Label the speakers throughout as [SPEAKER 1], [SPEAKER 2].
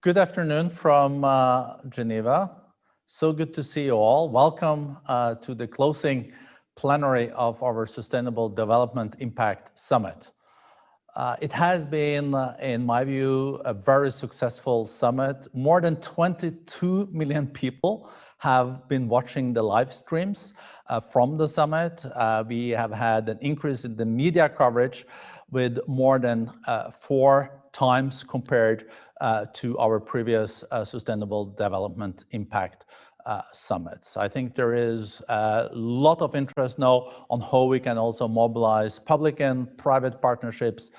[SPEAKER 1] Good afternoon from Geneva. So good to see you all. Welcome to the closing plenary of our Sustainable Development Impact Summit. It has been, in my view, a very successful summit. More than 22 million people have been watching the live streams from the summit. We have had an increase in the media coverage with more than 4 times compared to our previous Sustainable Development Impact summits. I think there is a lot of interest now on how we can also mobilize public and private partnerships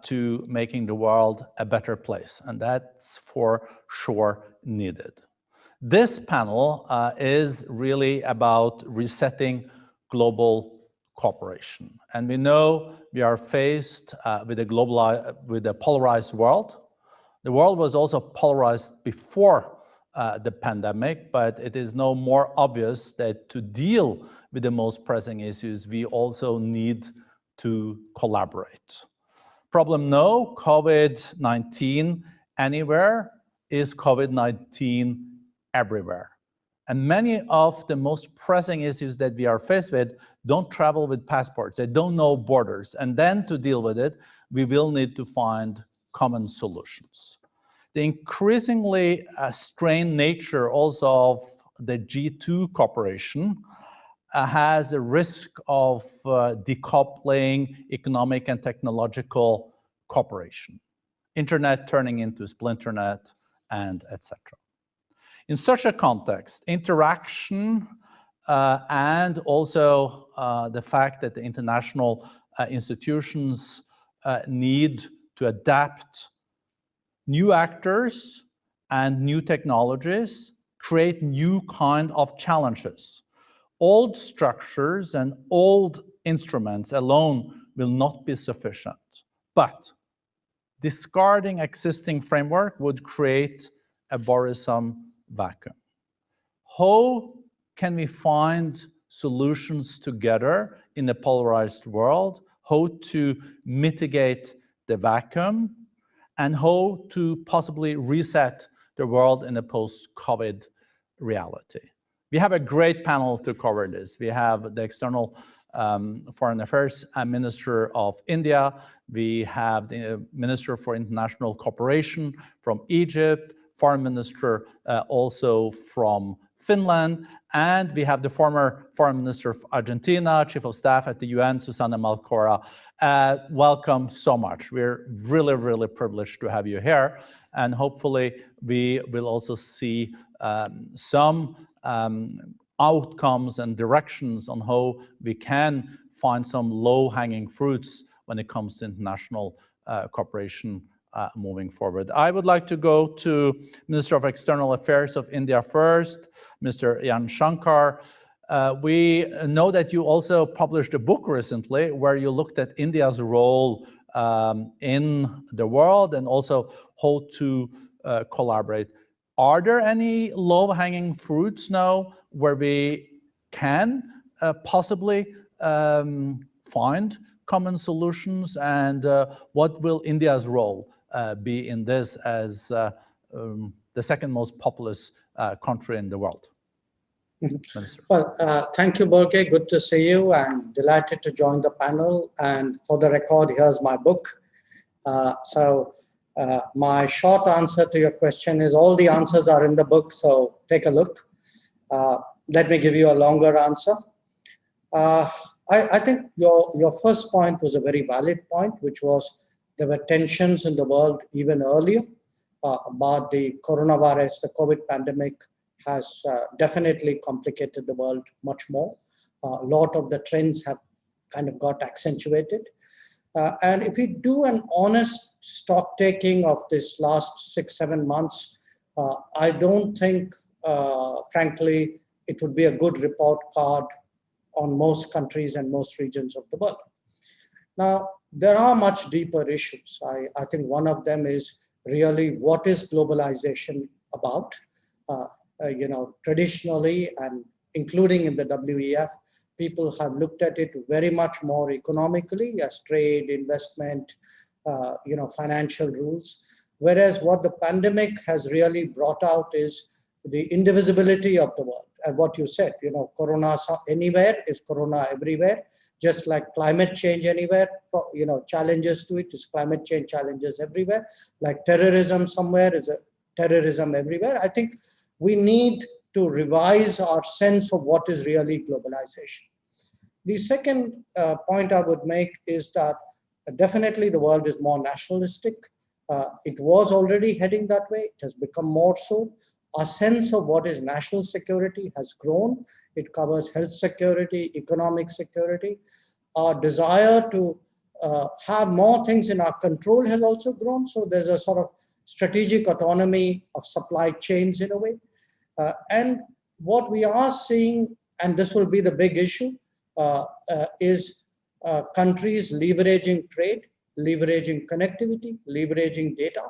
[SPEAKER 1] to making the world a better place, and that's for sure needed. This panel is really about resetting global cooperation. And we know we are faced with a polarized world. The world was also polarized before the pandemic, but it is now more obvious that to deal with the most pressing issues, we also need to collaborate. Problem no, COVID-19 anywhere is COVID-19 everywhere. And many of the most pressing issues that we are faced with don't travel with passports, they don't know borders. And then to deal with it, we will need to find common solutions. The increasingly strained nature also of the G2 cooperation has a risk of decoupling economic and technological cooperation, internet turning into splinternet, and etc. In such a context, interaction and also the fact that the international institutions need to adapt new actors and new technologies, create new kind of challenges. Old structures and old instruments alone will not be sufficient, but discarding existing framework would create a worrisome vacuum. How can we find solutions together in a polarized world? How to mitigate the vacuum? And how to possibly reset the world in a post-COVID reality? We have a great panel to cover this. We have the External Foreign Affairs Minister of India. We have the Minister for International Cooperation from Egypt, Foreign Minister also from Finland, and we have the former Foreign Minister of Argentina, Chief of Staff at the UN, Susana Malcorra. Welcome so much. We're really, really privileged to have you here, and hopefully we will also see some outcomes and directions on how we can find some low-hanging fruits when it comes to international cooperation moving forward. I would like to go to Minister of External Affairs of India first, Mr. Jaishankar. We know that you also published a book recently where you looked at India's role in the world and also how to collaborate. Are there any low-hanging fruits now where we can possibly find common solutions, and what will India's role be in this as the second most populous country in the world?
[SPEAKER 2] Well, thank you, Børge. Good to see you and delighted to join the panel. And for the record, here's my book. My short answer to your question is all the answers are in the book, so take a look. Let me give you a longer answer. I think your first point was a very valid point, which was there were tensions in the world even earlier about the coronavirus. The COVID pandemic has definitely complicated the world much more. A lot of the trends have kind of got accentuated. And if we do an honest stock taking of this last 6-7 months, I don't think, frankly, it would be a good report card on most countries and most regions of the world. Now, there are much deeper issues. I think one of them is really what is globalization about? Traditionally, and including in the WEF, people have looked at it very much more economically as trade, investment, financial rules. whereas what the pandemic has really brought out is the indivisibility of the world. And what you said, corona anywhere is corona everywhere, just like climate change anywhere, challenges to it is climate change challenges everywhere, like terrorism somewhere is a terrorism everywhere. I think we need to revise our sense of what is really globalization. The second point I would make is that definitely the world is more nationalistic. It was already heading that way. It has become more so. Our sense of what is national security has grown. It covers health security, economic security. Our desire to have more things in our control has also grown. So there's a sort of strategic autonomy of supply chains in a way. And what we are seeing, and this will be the big issue, is countries leveraging trade, leveraging connectivity, leveraging data.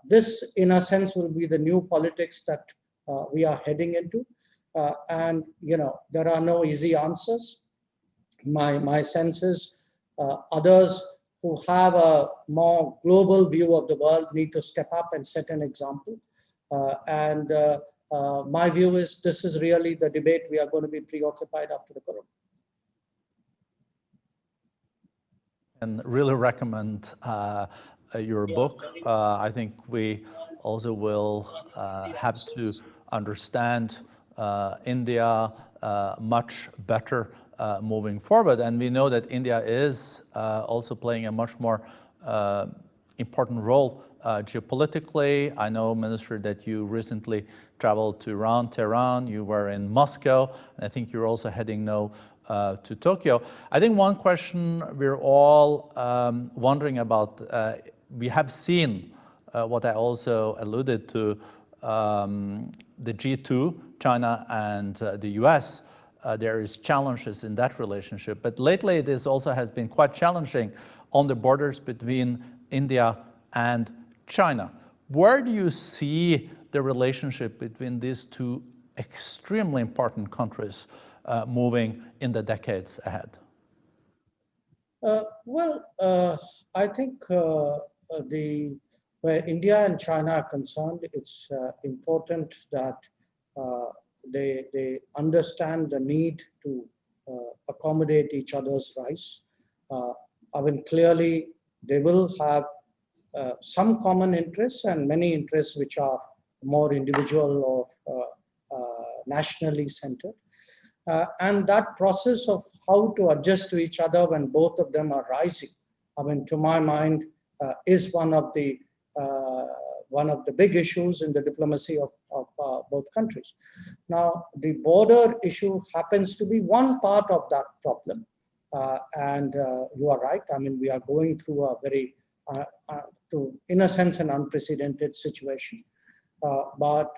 [SPEAKER 2] This, in a sense, will be the new politics that we are heading into. And, there are no easy answers. My sense is others who have a more global view of the world need to step up and set an example. My view is this is really the debate we are going to be preoccupied after the corona.
[SPEAKER 1] And really recommend your book. I think we also will have to understand India much better moving forward. And we know that India is also playing a much more important role geopolitically. I know, Minister, that you recently traveled to Tehran, you were in Moscow, and I think you're also heading now to Tokyo. I think one question we're all wondering about, we have seen what I also alluded to, the G2, China and the US. There is challenges in that relationship, but lately this also has been quite challenging on the borders between India and China. Where do you see the relationship between these two extremely important countries moving in the decades ahead?
[SPEAKER 2] I think where India and China are concerned, it's important that they understand the need to accommodate each other's rights. I mean, clearly they will have some common interests and many interests which are more individual or nationally centered. And that process of how to adjust to each other when both of them are rising, I mean, to my mind, is one of the big issues in the diplomacy of both countries. Now, the border issue happens to be one part of that problem. And you are right. I mean, we are going through a very, in a sense, an unprecedented situation. But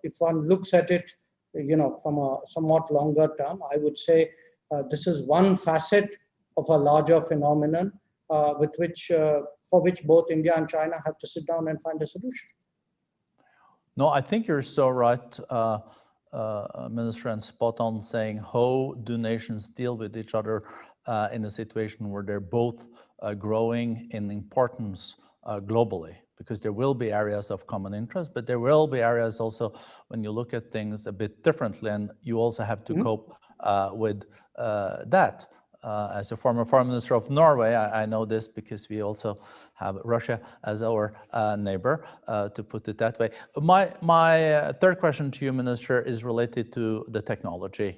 [SPEAKER 2] if one looks at it, from a somewhat longer term, I would say this is one facet of a larger phenomenon for which both India and China have to sit down and find a solution.
[SPEAKER 1] No, I think you're so right, Minister, and spot on saying how do nations deal with each other in a situation where they're both growing in importance globally, because there will be areas of common interest, but there will be areas also when you look at things a bit differently, and you also have to cope with that. As a former foreign minister of Norway, I know this because we also have Russia as our neighbor, to put it that way. My third question to you, Minister, is related to the technology.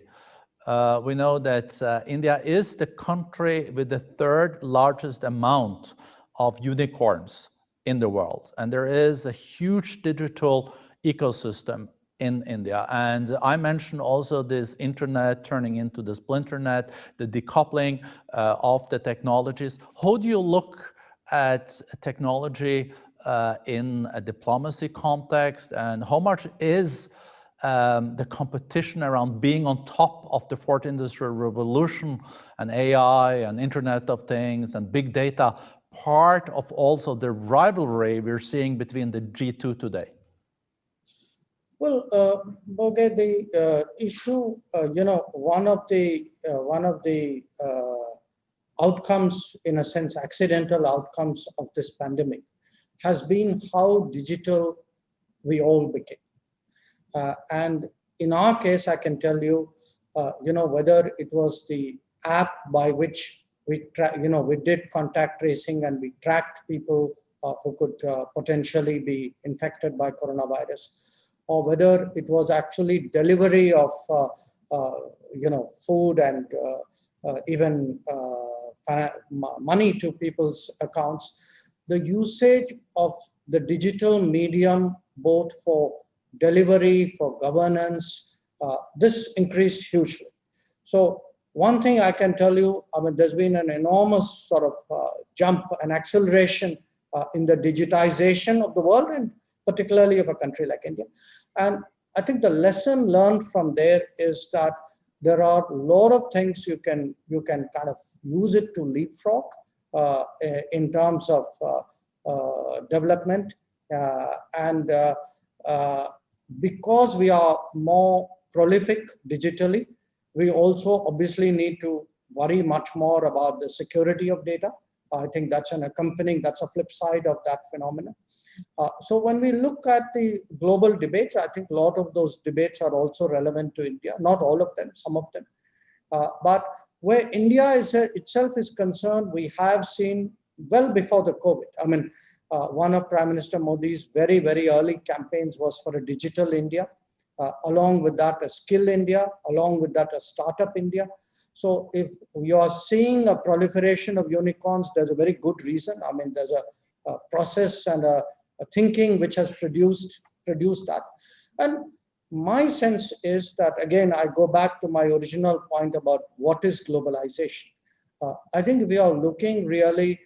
[SPEAKER 1] We know that India is the country with the third largest amount of unicorns in the world. And there is a huge digital ecosystem in India. And I mentioned also this internet turning into the splinternet, the decoupling of the technologies. How do you look at technology in a diplomacy context, and how much is the competition around being on top of the fourth industrial revolution and AI and Internet of Things and big data part of also the rivalry we're seeing between the G2 today?
[SPEAKER 2] Well, Børge, the issue, one of the outcomes, in a sense, accidental outcomes of this pandemic has been how digital we all became. And in our case, I can tell you, whether it was the app by which we did contact tracing and we tracked people who could potentially be infected by coronavirus, or whether it was actually delivery of food and even money to people's accounts, the usage of the digital medium, both for delivery, for governance, this increased hugely. So one thing I can tell you, there's been an enormous sort of jump and acceleration in the digitization of the world, and particularly of a country like India. And I think the lesson learned from there is that there are a lot of things you can kind of use it to leapfrog in terms of development. Because we are more prolific digitally, we also obviously need to worry much more about the security of data. I think that's that's a flip side of that phenomenon. So when we look at the global debates, I think a lot of those debates are also relevant to India, not all of them, some of them. But where India itself is concerned, we have seen well before the COVID. One of Prime Minister Modi's very, very early campaigns was for a digital India, along with that a skill India, along with that a startup India. So if you are seeing a proliferation of unicorns, there's a very good reason. There's a process and a thinking which has produced that. And my sense is that, again, I go back to my original point about what is globalization. I think we are looking really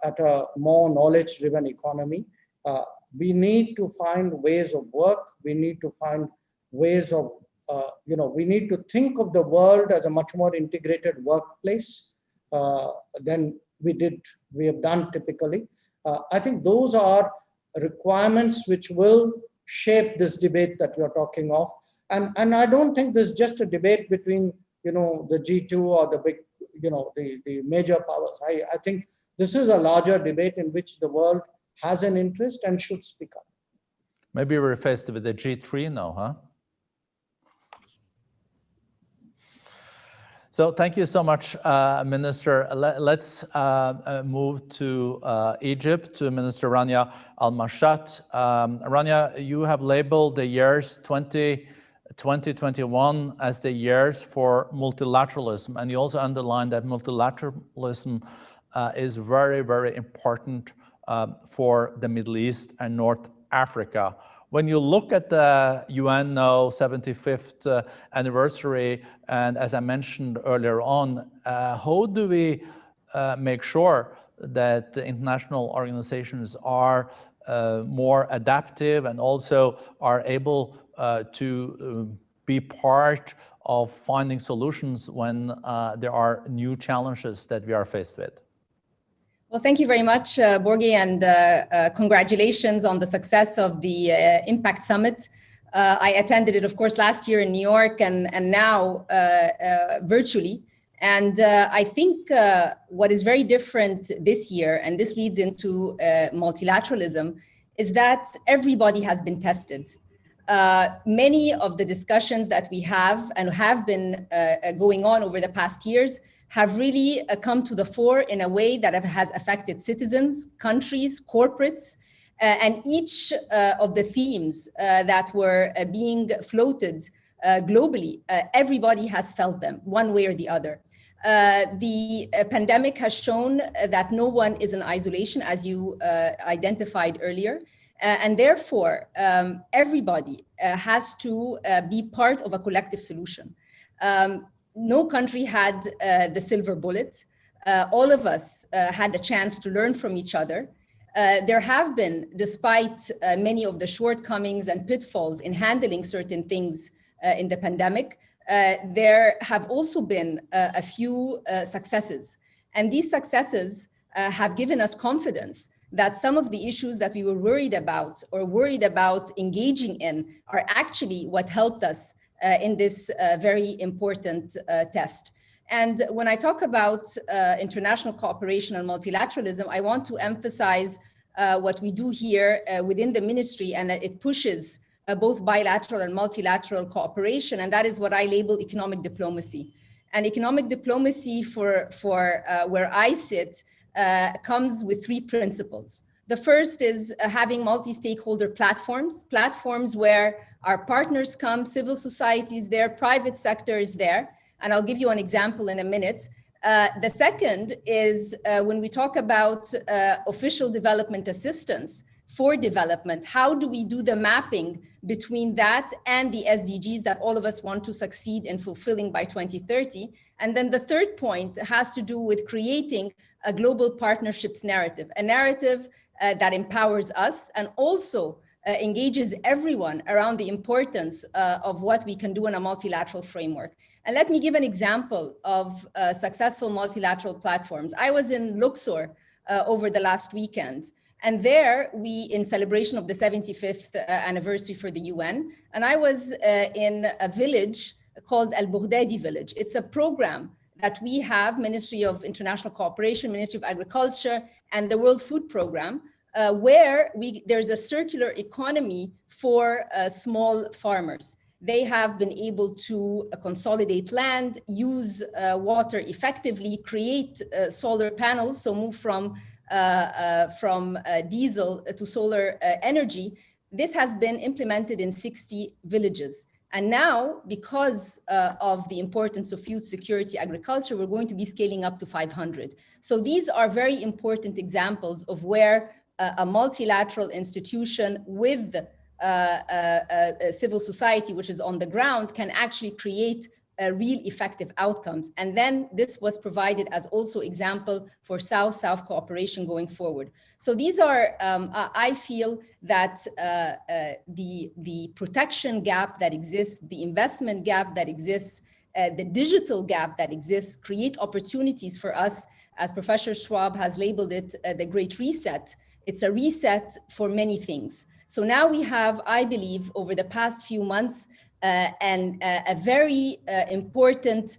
[SPEAKER 2] at a more knowledge-driven economy. We need to find ways of work. We need to find ways of, we need to think of the world as a much more integrated workplace than we have done typically. I think those are requirements which will shape this debate that you're talking of. And I don't think there's just a debate between, the G2 or the big, the major powers. I think this is a larger debate in which the world has an interest and should speak up.
[SPEAKER 1] Maybe we're faced with the G3 now, huh? So thank you so much, Minister. Let's move to Egypt, to Minister Rania Al-Mashat. Rania, you have labeled the years 2021 as the years for multilateralism, and you also underlined that multilateralism is very, very important for the Middle East and North Africa. When you look at the UN now 75th anniversary, and as I mentioned earlier on, how do we make sure that the international organizations are more adaptive and also are able to be part of finding solutions when there are new challenges that we are faced with?
[SPEAKER 3] Well, thank you very much, Børge, and congratulations on the success of the Impact Summit. I attended it, of course, last year in New York and now virtually. And I think what is very different this year, and this leads into multilateralism, is that everybody has been tested. Many of the discussions that we have and have been going on over the past years have really come to the fore in a way that has affected citizens, countries, corporates, and each of the themes that were being floated globally, everybody has felt them one way or the other. The pandemic has shown that no one is in isolation, as you identified earlier, and therefore everybody has to be part of a collective solution. No country had the silver bullet. All of us had a chance to learn from each other. There have been, despite many of the shortcomings and pitfalls in handling certain things in the pandemic, there have also been a few successes. And these successes have given us confidence that some of the issues that we were worried about engaging in are actually what helped us in this very important test. And when I talk about international cooperation and multilateralism, I want to emphasize what we do here within the ministry, and that it pushes both bilateral and multilateral cooperation, and that is what I label economic diplomacy. And economic diplomacy for where I sit comes with three principles. The first is having multi-stakeholder platforms where our partners come, civil society is there, private sector is there, and I'll give you an example in a minute. The second is when we talk about official development assistance for development, how do we do the mapping between that and the SDGs that all of us want to succeed in fulfilling by 2030? And then the third point has to do with creating a global partnerships narrative, a narrative that empowers us and also engages everyone around the importance of what we can do in a multilateral framework. And let me give an example of successful multilateral platforms. I was in Luxor over the last weekend, and there we, in celebration of the 75th anniversary for the UN, and I was in a village called Al-Baghdadi village. It's a program that we have, Ministry of International Cooperation, Ministry of Agriculture, and the World Food Program, where there's a circular economy for small farmers. They have been able to consolidate land, use water effectively, create solar panels, so move from diesel to solar energy. This has been implemented in 60 villages. And now, because of the importance of food security agriculture, we're going to be scaling up to 500. So these are very important examples of where a multilateral institution with civil society, which is on the ground, can actually create real effective outcomes. And then this was provided as also example for South-South cooperation going forward. So these are, I feel that the protection gap that exists, the investment gap that exists, the digital gap that exists, create opportunities for us, as Professor Schwab has labeled it, the Great Reset. It's a reset for many things. So now we have, I believe, over the past few months, and a very important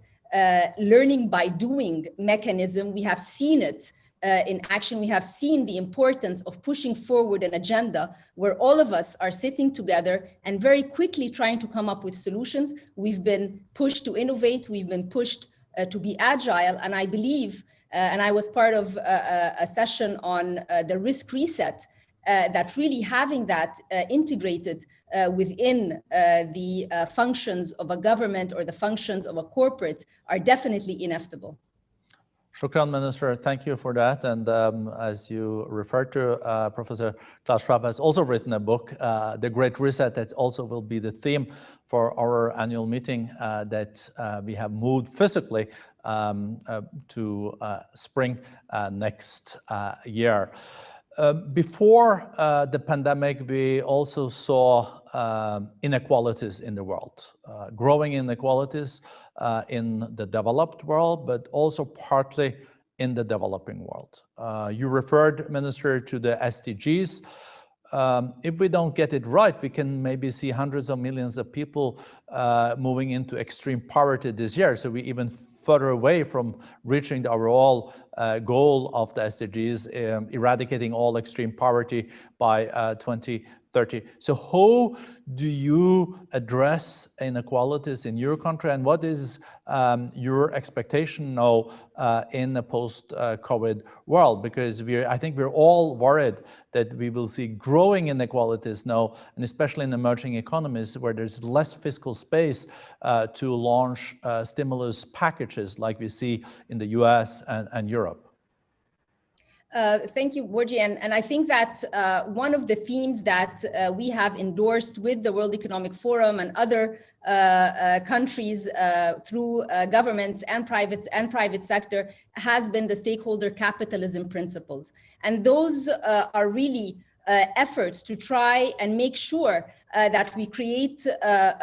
[SPEAKER 3] learning by doing mechanism. We have seen it in action. We have seen the importance of pushing forward an agenda where all of us are sitting together and very quickly trying to come up with solutions. We've been pushed to innovate. We've been pushed to be agile. And I believe, and I was part of a session on the risk reset, that really having that integrated within the functions of a government or the functions of a corporate are definitely inevitable.
[SPEAKER 1] Shukran, Minister. Thank you for that. And as you referred to, Professor Klaus Schwab has also written a book, The Great Reset, that also will be the theme for our annual meeting that we have moved physically to spring next year. Before the pandemic, we also saw inequalities in the world, growing inequalities in the developed world, but also partly in the developing world. You referred, Minister, to the SDGs. If we don't get it right, we can maybe see hundreds of millions of people moving into extreme poverty this year. So we even further away from reaching the overall goal of the SDGs, eradicating all extreme poverty by 2030. So how do you address inequalities in your country, and what is your expectation now in the post-COVID world? Because I think we're all worried that we will see growing inequalities now, and especially in emerging economies where there's less fiscal space to launch stimulus packages like we see in the US and Europe.
[SPEAKER 3] Thank you, Børge. And I think that one of the themes that we have endorsed with the World Economic Forum and other countries through governments and private sector has been the stakeholder capitalism principles. And those are really efforts to try and make sure that we create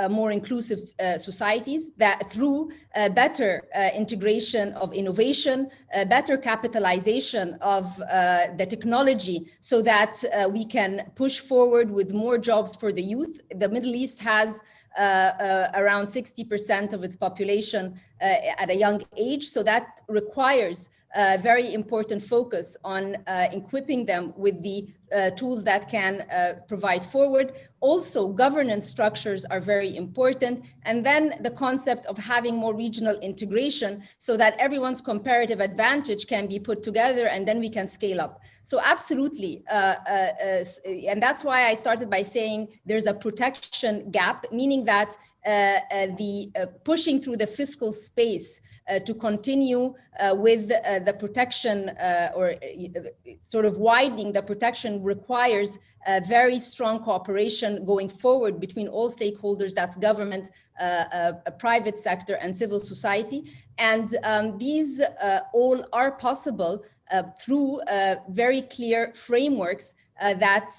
[SPEAKER 3] more inclusive societies that through better integration of innovation, better capitalization of the technology, so that we can push forward with more jobs for the youth. The Middle East has around 60% of its population at a young age. So that requires a very important focus on equipping them with the tools that can provide forward. Also, governance structures are very important. And then the concept of having more regional integration so that everyone's comparative advantage can be put together and then we can scale up. So absolutely. And that's why I started by saying there's a protection gap, meaning that the pushing through the fiscal space to continue with the protection or sort of widening the protection requires very strong cooperation going forward between all stakeholders, that's government, private sector and civil society. And these all are possible through very clear frameworks that,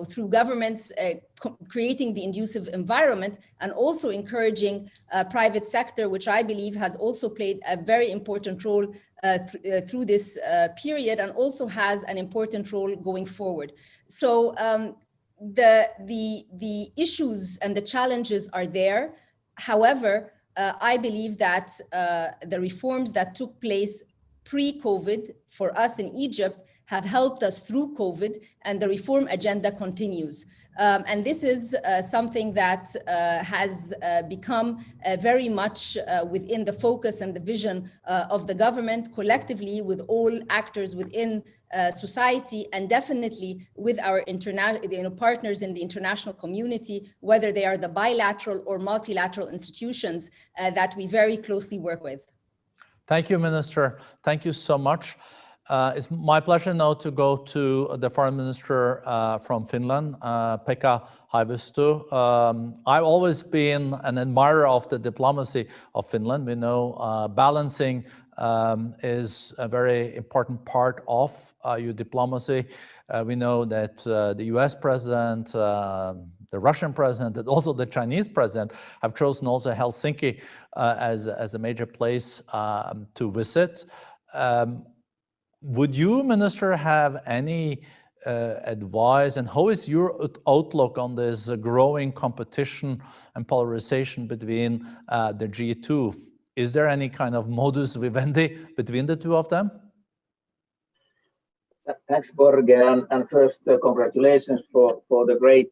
[SPEAKER 3] through governments creating the conducive environment and also encouraging private sector, which I believe has also played a very important role through this period and also has an important role going forward. So the issues and the challenges are there. However, I believe that the reforms that took place pre-COVID for us in Egypt have helped us through COVID, and the reform agenda continues. And this is something that has become very much within the focus and the vision of the government collectively with all actors within society, and definitely with our partners in the international community, whether they are the bilateral or multilateral institutions that we very closely work with.
[SPEAKER 1] Thank you, Minister. Thank you so much. It's my pleasure now to go to the Foreign Minister from Finland, Pekka Haavisto. I've always been an admirer of the diplomacy of Finland. We know balancing is a very important part of your diplomacy. We know that the US president, the Russian president, and also the Chinese president have chosen also Helsinki as a major place to visit. Would you, Minister, have any advice, and how is your outlook on this growing competition and polarization between the G2? Is there any kind of modus vivendi between the two of them?
[SPEAKER 4] Thanks, Børge, and first congratulations for the great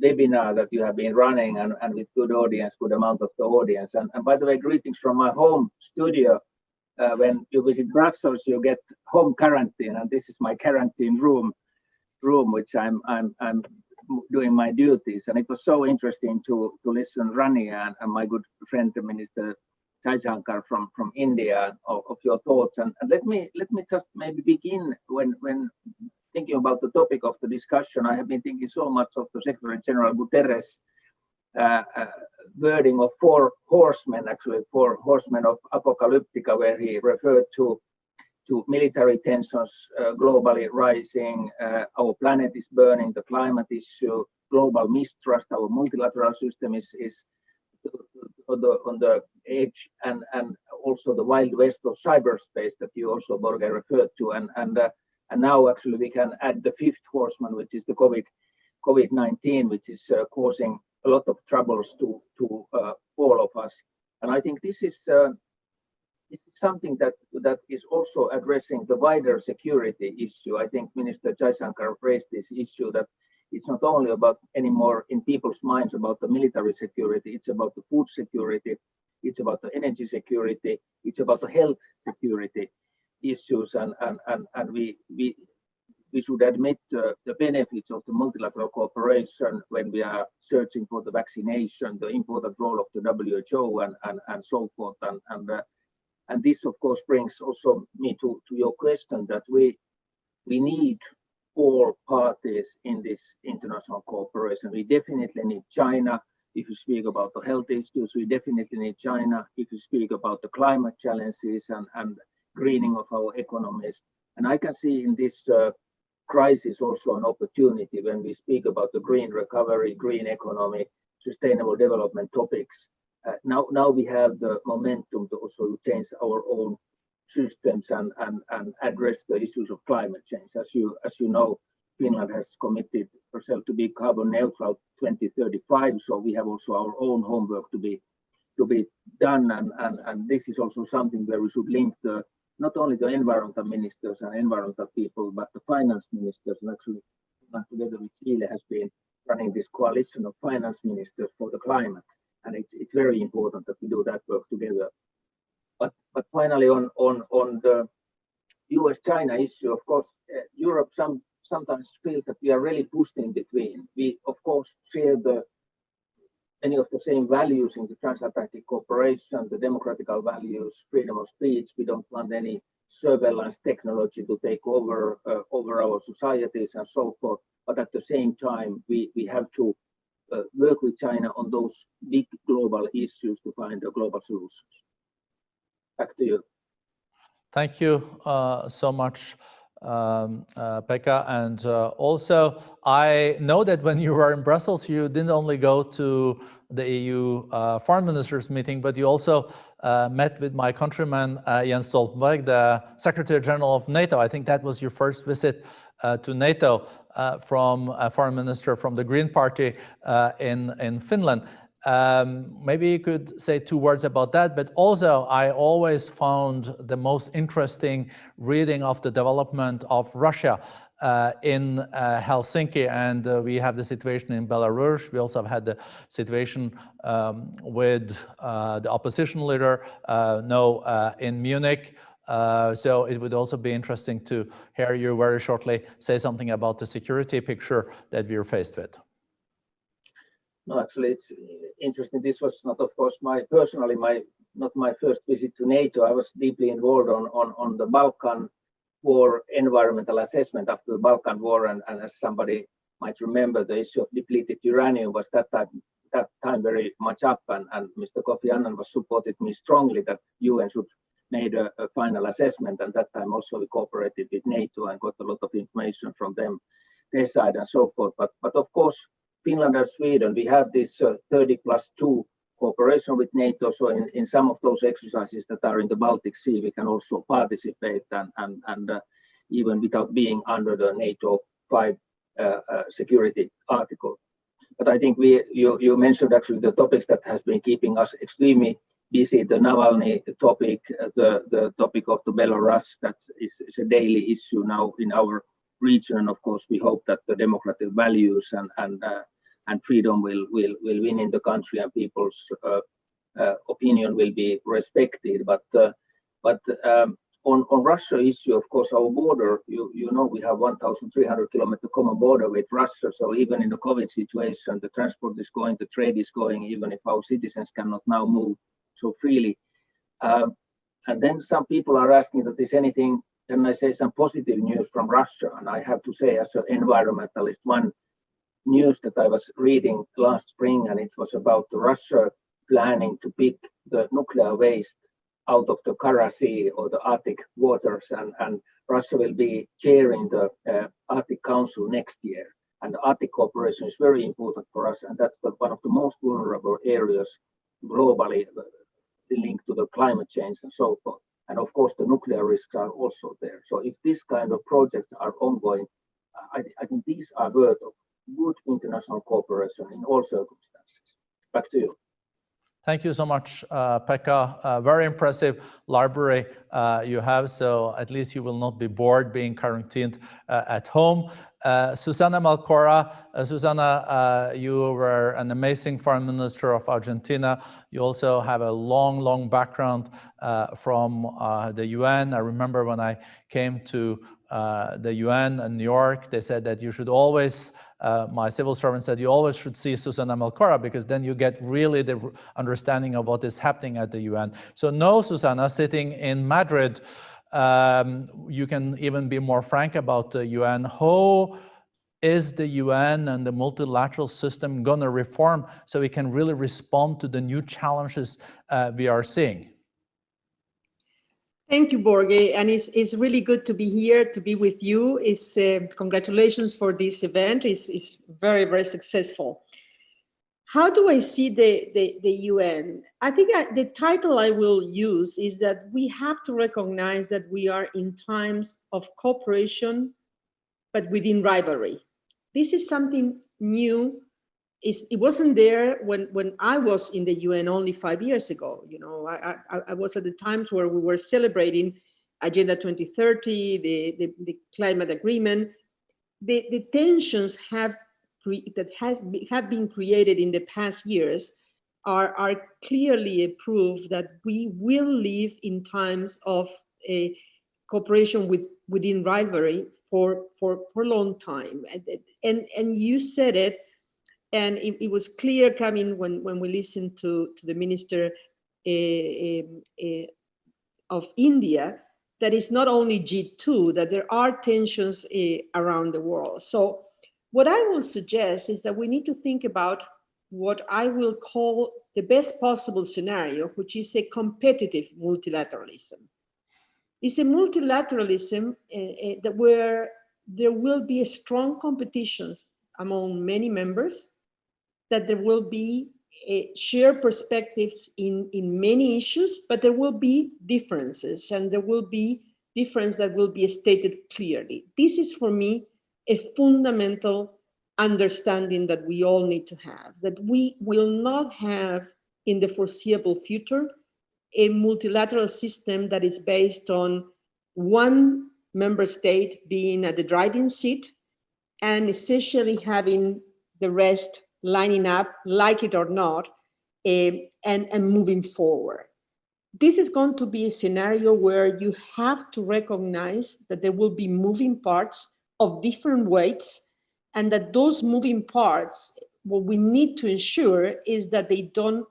[SPEAKER 4] webinar that you have been running and with good audience, good amount of the audience. And by the way, greetings from my home studio. When you visit Brussels, you get home quarantine, and this is my quarantine room, which I'm doing my duties. And it was so interesting to listen Rania and my good friend, the Minister Jaishankar from India, of your thoughts. And let me just maybe begin when thinking about the topic of the discussion. I have been thinking so much of the Secretary General Guterres' wording of four horsemen of apocalyptica, where he referred to military tensions globally rising, our planet is burning, the climate issue, global mistrust, our multilateral system is on the edge, and also the wild west of cyberspace that you also, Børge, referred to, and now actually we can add the fifth horseman, which is the COVID-19, which is causing a lot of troubles to all of us. And I think this is something that is also addressing the wider security issue. I think Minister Jaishankar raised this issue that it's not only about anymore in people's minds about the military security, it's about the food security, it's about the energy security, it's about the health security issues, and we should admit the benefits of the multilateral cooperation when we are searching for the vaccination, the important role of the WHO, and so forth. And this, of course, brings also me to your question that we need all parties in this international cooperation. We definitely need China if you speak about the health issues. We definitely need China if you speak about the climate challenges and greening of our economies. And I can see in this crisis also an opportunity when we speak about the green recovery, green economy, sustainable development topics. Now we have the momentum to also change our own systems and address the issues of climate change. As you know, Finland has committed herself to be carbon neutral 2035. So we have also our own homework to be done, and this is also something where we should link not only the environmental ministers and environmental people, but the finance ministers. And actually, together with Chile, has been running this coalition of finance ministers for the climate, and it's very important that we do that work together. But finally, on the US-China issue, of course, Europe sometimes feels that we are really pushed in between. We, of course, share many of the same values in the transatlantic cooperation, the democratical values, freedom of speech. We don't want any surveillance technology to take over our societies and so forth. But at the same time, we have to work with China on those big global issues to find the global solutions. Back to you.
[SPEAKER 1] Thank you so much, Pekka. And also, I know that when you were in Brussels, you didn't only go to the EU foreign ministers meeting, but you also met with my countryman, Jens Stoltenberg, the Secretary General of NATO. I think that was your first visit to NATO from a foreign minister from the Green Party in Finland. Maybe you could say 2 words about that, but also I always found the most interesting reading of the development of Russia in Helsinki, and we have the situation in Belarus. We also have had the situation with the opposition leader in Munich. So it would also be interesting to hear you very shortly say something about the security picture that we're faced with.
[SPEAKER 4] No, actually, it's interesting. This was not, of course, not my first visit to NATO. I was deeply involved on the Balkan War environmental assessment after the Balkan War, and as somebody might remember, the issue of depleted uranium was that time very much up, and Mr. Kofi Annan was supported me strongly that UN should made a final assessment, and that time also we cooperated with NATO and got a lot of information from them, their side and so forth. But of course, Finland and Sweden, we have this 30+2 cooperation with NATO. So in some of those exercises that are in the Baltic Sea, we can also participate and even without being under the NATO 5 security article. But I think you mentioned actually the topics that has been keeping us extremely busy, the Navalny topic, the topic of the Belarus, that is a daily issue now in our region. And of course, we hope that the democratic values and freedom will win in the country, and people's opinion will be respected. But on Russia issue, of course, our border, you know, we have 1,300 kilometer common border with Russia. So even in the COVID situation, the transport is going, the trade is going, even if our citizens cannot now move so freely. And then some people are asking that is anything, can I say some positive news from Russia? And I have to say, as an environmentalist, one news that I was reading last spring, and it was about Russia planning to pick the nuclear waste out of the Kara Sea or the Arctic waters, and Russia will be chairing the Arctic Council next year. And the Arctic cooperation is very important for us, and that's one of the most vulnerable areas globally linked to the climate change and so forth. And of course, the nuclear risks are also there. So if this kind of projects are ongoing, I think these are worth of good international cooperation in all circumstances. Back to you.
[SPEAKER 1] Thank you so much, Pekka. Very impressive library you have, so at least you will not be bored being quarantined at home. Susana Malcorra. Susana, you were an amazing foreign minister of Argentina. You also have a long background from the UN. I remember when I came to the UN in New York, they said that you should always, my civil servant said, you always should see Susana Malcorra, because then you get really the understanding of what is happening at the UN. So no, Susana, sitting in Madrid, you can even be more frank about the UN. How is the UN and the multilateral system going to reform so we can really respond to the new challenges we are seeing?
[SPEAKER 5] Thank you, Børge, and it's really good to be here, to be with you. Congratulations for this event. It's very, very successful. How do I see the UN? I think the title I will use is that we have to recognize that we are in times of cooperation, but within rivalry. This is something new. It wasn't there when I was in the UN only 5 years ago. You know, I was at the times where we were celebrating Agenda 2030, the climate agreement. The tensions have been created in the past years are clearly a proof that we will live in times of a cooperation within rivalry for a long time. And you said it, and it was clear coming when we listened to the minister of India, that it's not only G2, that there are tensions around the world. So what I will suggest is that we need to think about what I will call the best possible scenario, which is a competitive multilateralism. It's a multilateralism where there will be a strong competition among many members, that there will be shared perspectives in many issues, but there will be differences, and there will be difference that will be stated clearly. This is, for me, a fundamental understanding that we all need to have, that we will not have in the foreseeable future a multilateral system that is based on one member state being at the driving seat and essentially having the rest lining up, like it or not, and moving forward. This is going to be a scenario where you have to recognize that there will be moving parts of different weights, and that those moving parts, what we need to ensure is that they don't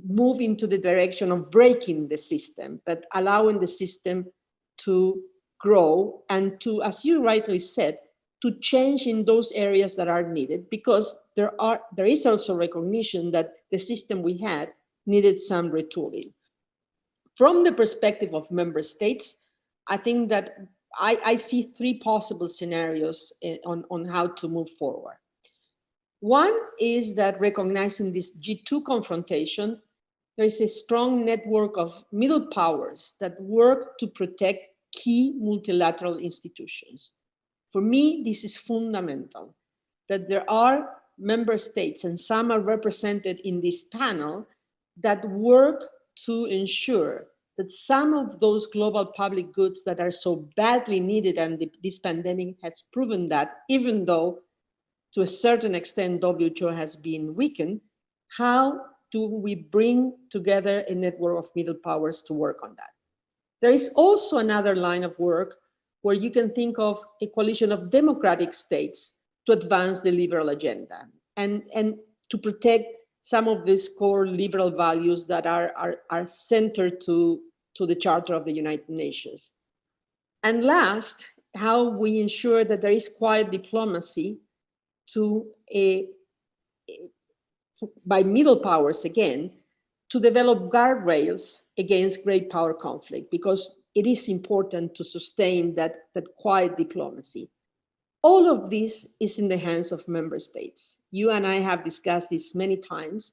[SPEAKER 5] move into the direction of breaking the system, but allowing the system to grow and to, as you rightly said, to change in those areas that are needed, because there is also recognition that the system we had needed some retooling. From the perspective of member states, I think that I see three possible scenarios on how to move forward. One is that recognizing this G2 confrontation, there is a strong network of middle powers that work to protect key multilateral institutions. For me, this is fundamental, that there are member states, and some are represented in this panel, that work to ensure that some of those global public goods that are so badly needed, and this pandemic has proven that, even though to a certain extent WHO has been weakened, how do we bring together a network of middle powers to work on that? There is also another line of work where you can think of a coalition of democratic states to advance the liberal agenda and to protect some of these core liberal values that are centered to the Charter of the United Nations. And last, how we ensure that there is quiet diplomacy by middle powers again, to develop guardrails against great power conflict, because it is important to sustain that quiet diplomacy. All of this is in the hands of member states. You and I have discussed this many times.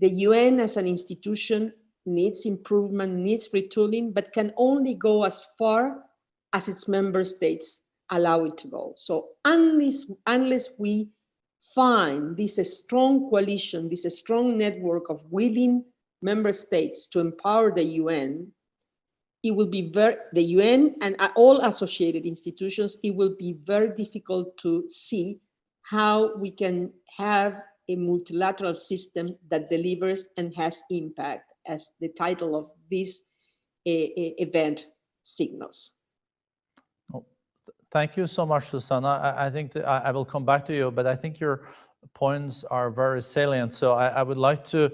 [SPEAKER 5] The UN as an institution needs improvement, needs retooling, but can only go as far as its member states allow it to go. So unless we find this strong coalition, this strong network of willing member states to empower the UN, it will be the UN and all associated institutions, it will be very difficult to see how we can have a multilateral system that delivers and has impact, as the title of this event signals.
[SPEAKER 1] Thank you so much, Susana. I think that I will come back to you, but I think your points are very salient. So I would like to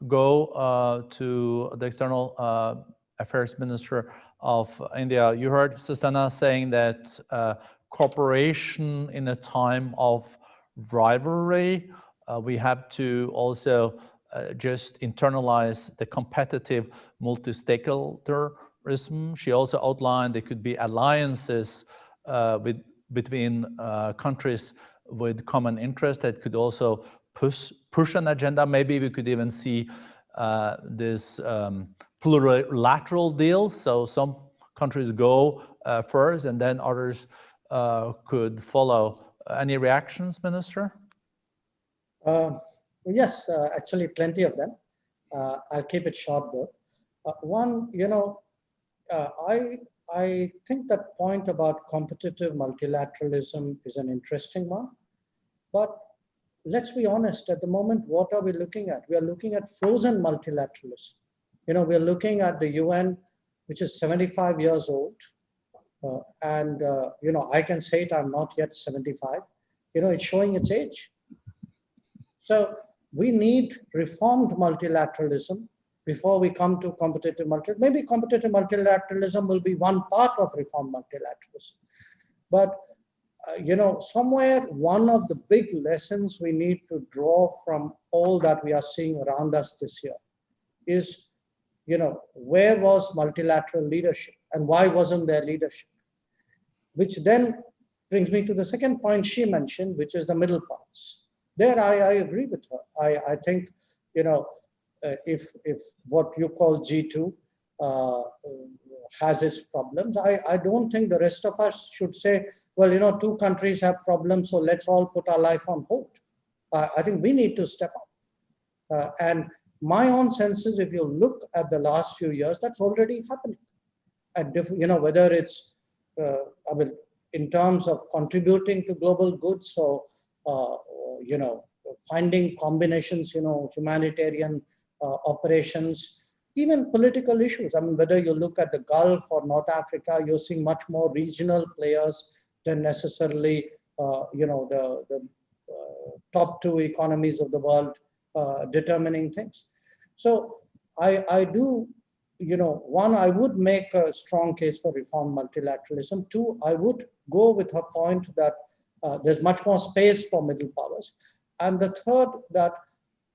[SPEAKER 1] go to the External Affairs Minister of India. You heard Susana saying that cooperation in a time of rivalry, we have to also just internalize the competitive multi-stakeholder multilateralism. She also outlined there could be alliances between countries with common interest that could also push an agenda. Maybe we could even see this plurilateral deals. So some countries go first and then others could follow. Any reactions, Minister?
[SPEAKER 2] Yes, actually plenty of them. I'll keep it short though. One, I think that point about competitive multilateralism is an interesting one. But let's be honest, at the moment, what are we looking at? We are looking at frozen multilateralism. We're looking at the UN, which is 75 years old. I can say it, I'm not yet 75. It's showing its age. So we need reformed multilateralism before we come to competitive multilateralism. Maybe competitive multilateralism will be one part of reformed multilateralism. But, somewhere one of the big lessons we need to draw from all that we are seeing around us this year is, where was multilateral leadership and why wasn't there leadership? Which then brings me to the second point she mentioned, which is the middle powers. There, I agree with her. I think, if what you call G2 has its problems, I don't think the rest of us should say, well, two countries have problems, so let's all put our life on hold. I think we need to step up. And my own sense is, if you look at the last few years, that's already happening. Whether it's, in terms of contributing to global goods, so, finding combinations, humanitarian operations, even political issues. Whether you look at the Gulf or North Africa, you're seeing much more regional players than necessarily, the top two economies of the world determining things. So I do, one, I would make a strong case for reform multilateralism. Two, I would go with her point that there's much more space for middle powers. And the third, that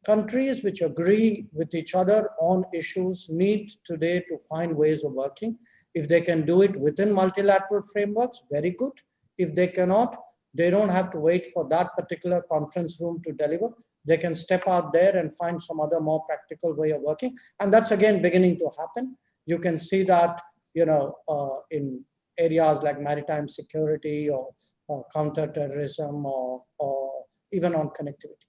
[SPEAKER 2] countries which agree with each other on issues need today to find ways of working. If they can do it within multilateral frameworks, very good. If they cannot, they don't have to wait for that particular conference room to deliver. They can step out there and find some other more practical way of working. And that's again beginning to happen. You can see that, in areas like maritime security or counterterrorism or even on connectivity.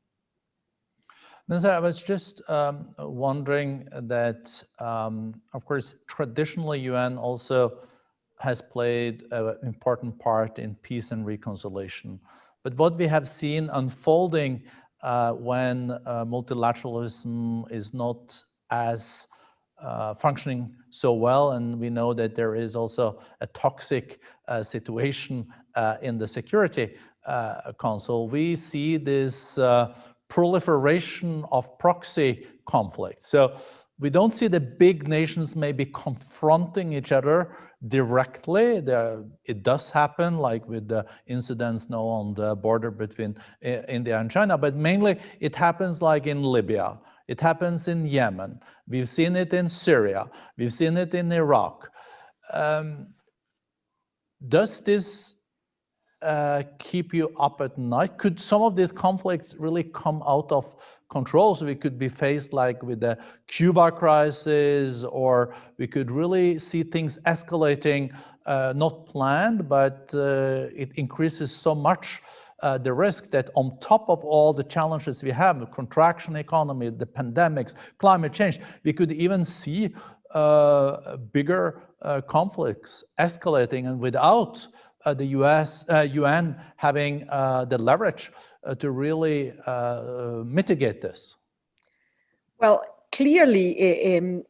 [SPEAKER 1] Minister, I was just wondering that, of course, traditionally UN also has played an important part in peace and reconciliation. But what we have seen unfolding when multilateralism is not as functioning so well, and we know that there is also a toxic situation in the Security Council, we see this proliferation of proxy conflict. So we don't see the big nations maybe confronting each other directly. It does happen, like with the incidents now on the border between India and China, but mainly it happens like in Libya. It happens in Yemen. We've seen it in Syria. We've seen it in Iraq. Does this keep you up at night? Could some of these conflicts really come out of control? So we could be faced like with the Cuba crisis, or we could really see things escalating, not planned, but it increases so much the risk that on top of all the challenges we have, the contraction economy, the pandemics, climate change, we could even see bigger conflicts escalating, and without the UN having the leverage to really mitigate this?
[SPEAKER 5] Well, clearly,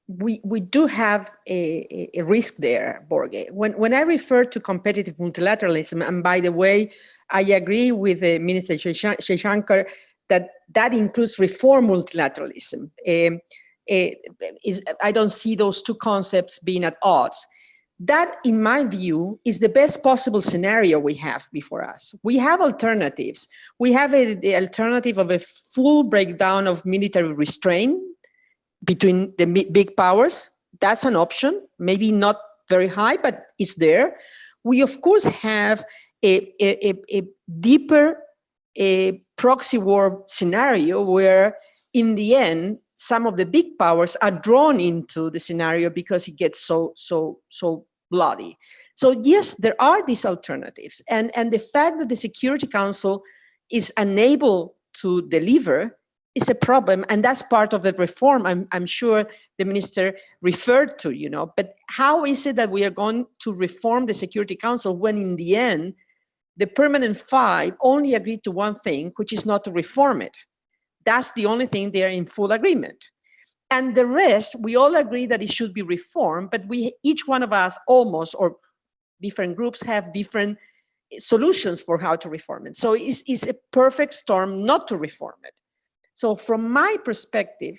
[SPEAKER 5] we do have a risk there, Børge. When I refer to competitive multilateralism, and by the way, I agree with Minister Jaishankar that includes reform multilateralism. I don't see those two concepts being at odds. That, in my view, is the best possible scenario we have before us. We have alternatives. We have the alternative of a full breakdown of military restraint between the big powers. That's an option, maybe not very high, but it's there. We, of course, have a deeper proxy war scenario where, in the end, some of the big powers are drawn into the scenario because it gets so bloody. So yes, there are these alternatives. And the fact that the Security Council is unable to deliver is a problem, and that's part of the reform I'm sure the minister referred to, you know. But how is it that we are going to reform the Security Council when in the end the permanent five only agreed to one thing, which is not to reform it? That's the only thing they're in full agreement. And the rest, we all agree that it should be reformed, but each one of us almost, or different groups, have different solutions for how to reform it. So it's a perfect storm not to reform it. So from my perspective,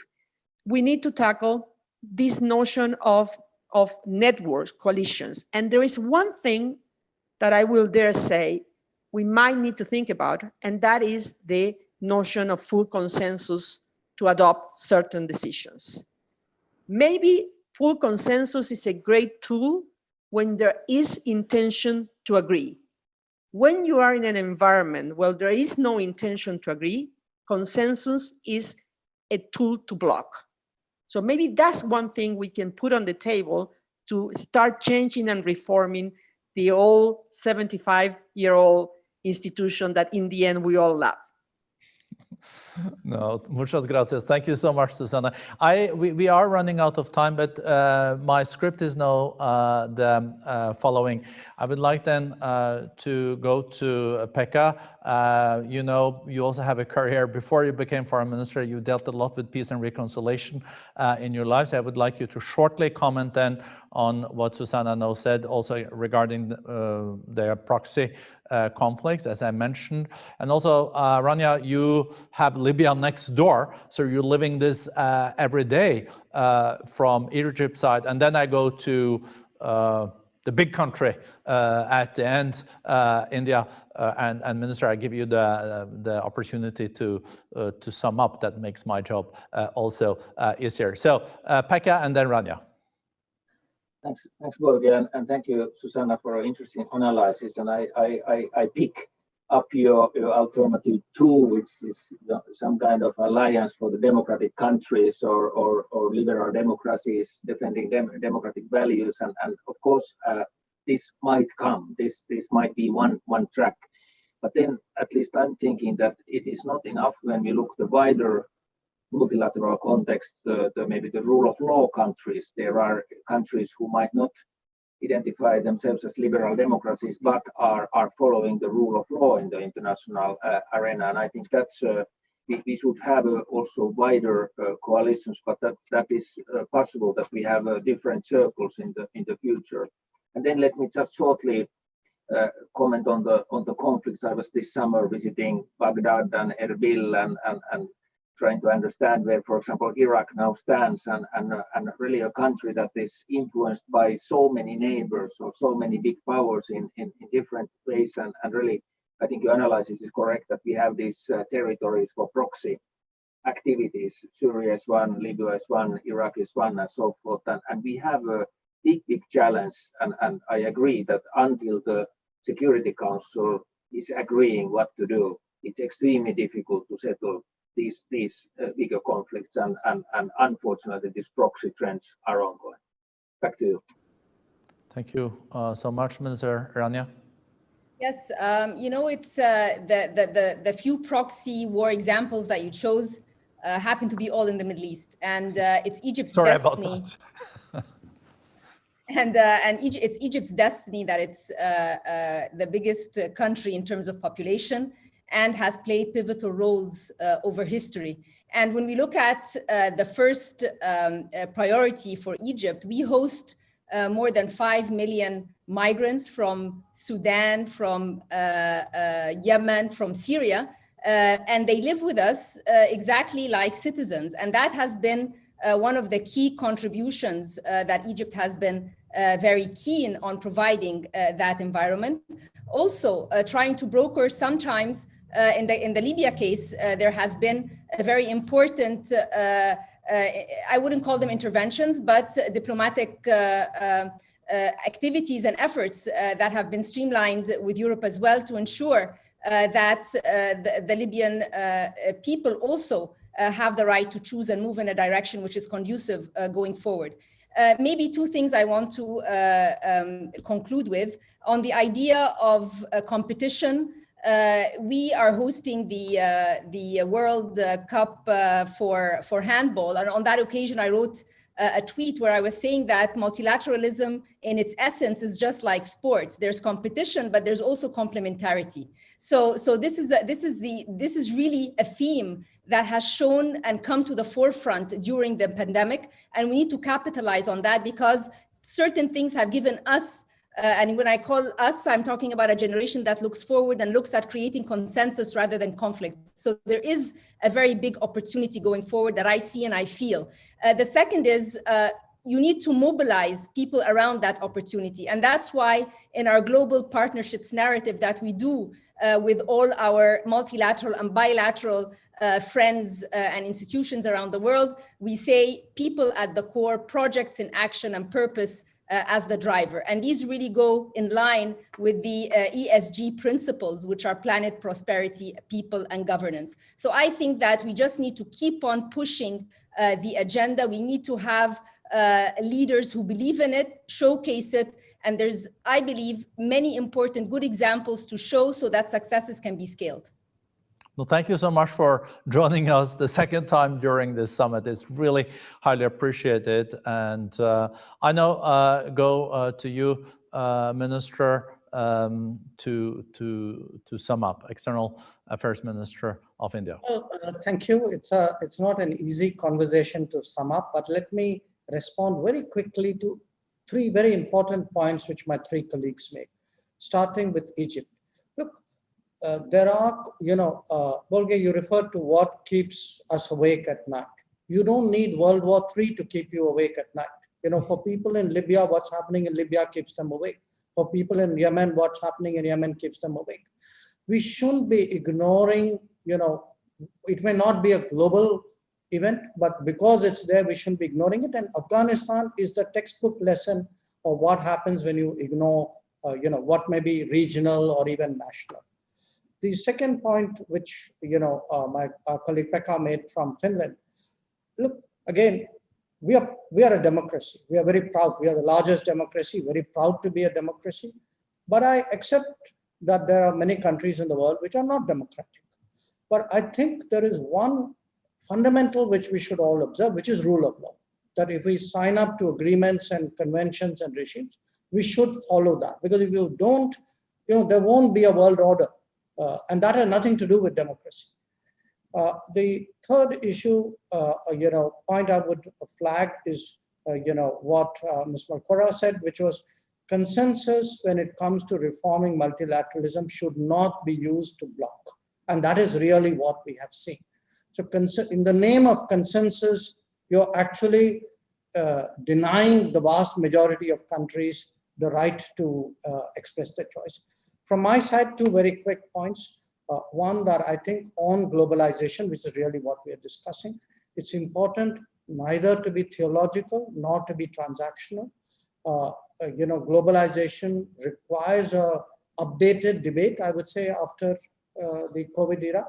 [SPEAKER 5] we need to tackle this notion of networks, coalitions. And there is one thing that I will dare say we might need to think about, and that is the notion of full consensus to adopt certain decisions. Maybe full consensus is a great tool when there is intention to agree. When you are in an environment where there is no intention to agree, consensus is a tool to block. So maybe that's one thing we can put on the table to start changing and reforming the old 75-year-old institution that in the end we all love.
[SPEAKER 1] No, muchas gracias. Thank you so much, Susana. We are running out of time, but my script is now the following. I would like then to go to Pekka. You know, you also have a career before you became foreign minister. You dealt a lot with peace and reconciliation in your lives. I would like you to shortly comment then on what Susana now said, also regarding the proxy conflicts, as I mentioned. And also, Rania, you have Libya next door, so you're living this every day from Egypt side. And then I go to the big country at the end, India. And Minister, I give you the opportunity to sum up. That makes my job also easier. So Pekka and then Rania.
[SPEAKER 4] Thanks, Børge, and thank you, Susana, for an interesting analysis. And I pick up your alternative tool, which is some kind of alliance for the democratic countries or liberal democracies defending democratic values. And of course, this might come. This might be one track. But then, at least I'm thinking that it is not enough when we look the wider multilateral context, maybe the rule of law countries. There are countries who might not identify themselves as liberal democracies, but are following the rule of law in the international arena. And I think that's we should have also wider coalitions, but that is possible that we have different circles in the future. And then let me just shortly comment on the conflicts. I was this summer visiting Baghdad and Erbil and trying to understand where, for example, Iraq now stands, and really a country that is influenced by so many neighbors or so many big powers in different ways. And really, I think your analysis is correct that we have these territories for proxy activities. Syria is one, Libya is one, Iraq is one, and so forth. And we have a big challenge. And I agree that until the Security Council is agreeing what to do, it's extremely difficult to settle these bigger conflicts, and unfortunately these proxy trends are ongoing. Back to you.
[SPEAKER 1] Thank you so much, Minister Rania.
[SPEAKER 3] Yes, you know, it's the few proxy war examples that you chose happen to be all in the Middle East, and it's Egypt's destiny.
[SPEAKER 1] About
[SPEAKER 3] that. It's Egypt's destiny that it's the biggest country in terms of population, and has played pivotal roles over history. And when we look at the first priority for Egypt, we host more than 5 million migrants from Sudan, from Yemen, from Syria, and they live with us exactly like citizens. And that has been one of the key contributions that Egypt has been very keen on providing that environment. Also, trying to broker sometimes in the Libya case, there has been a very important I wouldn't call them interventions, but diplomatic activities and efforts that have been streamlined with Europe as well to ensure that the Libyan people also have the right to choose and move in a direction which is conducive going forward. Maybe two things I want to conclude with. On the idea of competition, we are hosting the World Cup for handball, and on that occasion I wrote a tweet where I was saying that multilateralism in its essence is just like sports. There's competition, but there's also complementarity. So this is really a theme that has shown and come to the forefront during the pandemic, and we need to capitalize on that because certain things have given us, and when I call us, I'm talking about a generation that looks forward and looks at creating consensus rather than conflict. So there is a very big opportunity going forward that I see and I feel. The second is you need to mobilize people around that opportunity. And that's why in our global partnerships narrative that we do with all our multilateral and bilateral friends and institutions around the world, we say people at the core, projects in action and purpose as the driver. And these really go in line with the ESG principles, which are planet, prosperity, people, and governance. So I think that we just need to keep on pushing the agenda. We need to have leaders who believe in it, showcase it, and there's, I believe, many important good examples to show so that successes can be scaled.
[SPEAKER 1] Well, thank you so much for joining us the second time during this summit. It's really highly appreciated. And I know go to you, Minister, to sum up, External Affairs Minister of India.
[SPEAKER 2] Well, thank you. It's not an easy conversation to sum up, but let me respond very quickly to three very important points which my three colleagues make, starting with Egypt. Look, there are, Børge, you referred to what keeps us awake at night. You don't need World War III to keep you awake at night. For people in Libya, what's happening in Libya keeps them awake. For people in Yemen, what's happening in Yemen keeps them awake. We shouldn't be ignoring, it may not be a global event, but because it's there, we shouldn't be ignoring it. And Afghanistan is the textbook lesson of what happens when you ignore, what may be regional or even national. The second point, which my colleague Pekka made from Finland, look, again, we are a democracy. We are very proud. We are the largest democracy, very proud to be a democracy. But I accept that there are many countries in the world which are not democratic. But I think there is one fundamental which we should all observe, which is rule of law. That if we sign up to agreements and conventions and regimes, we should follow that. Because if you don't, there won't be a world order. And that has nothing to do with democracy. The third issue, point I would flag is, what Ms. Malcorra said, which was consensus when it comes to reforming multilateralism should not be used to block. And that is really what we have seen. So in the name of consensus, you're actually denying the vast majority of countries the right to express their choice. From my side, two very quick points. One that I think on globalization, which is really what we are discussing, it's important neither to be theological nor to be transactional. Globalization requires a updated debate, I would say, after the COVID era.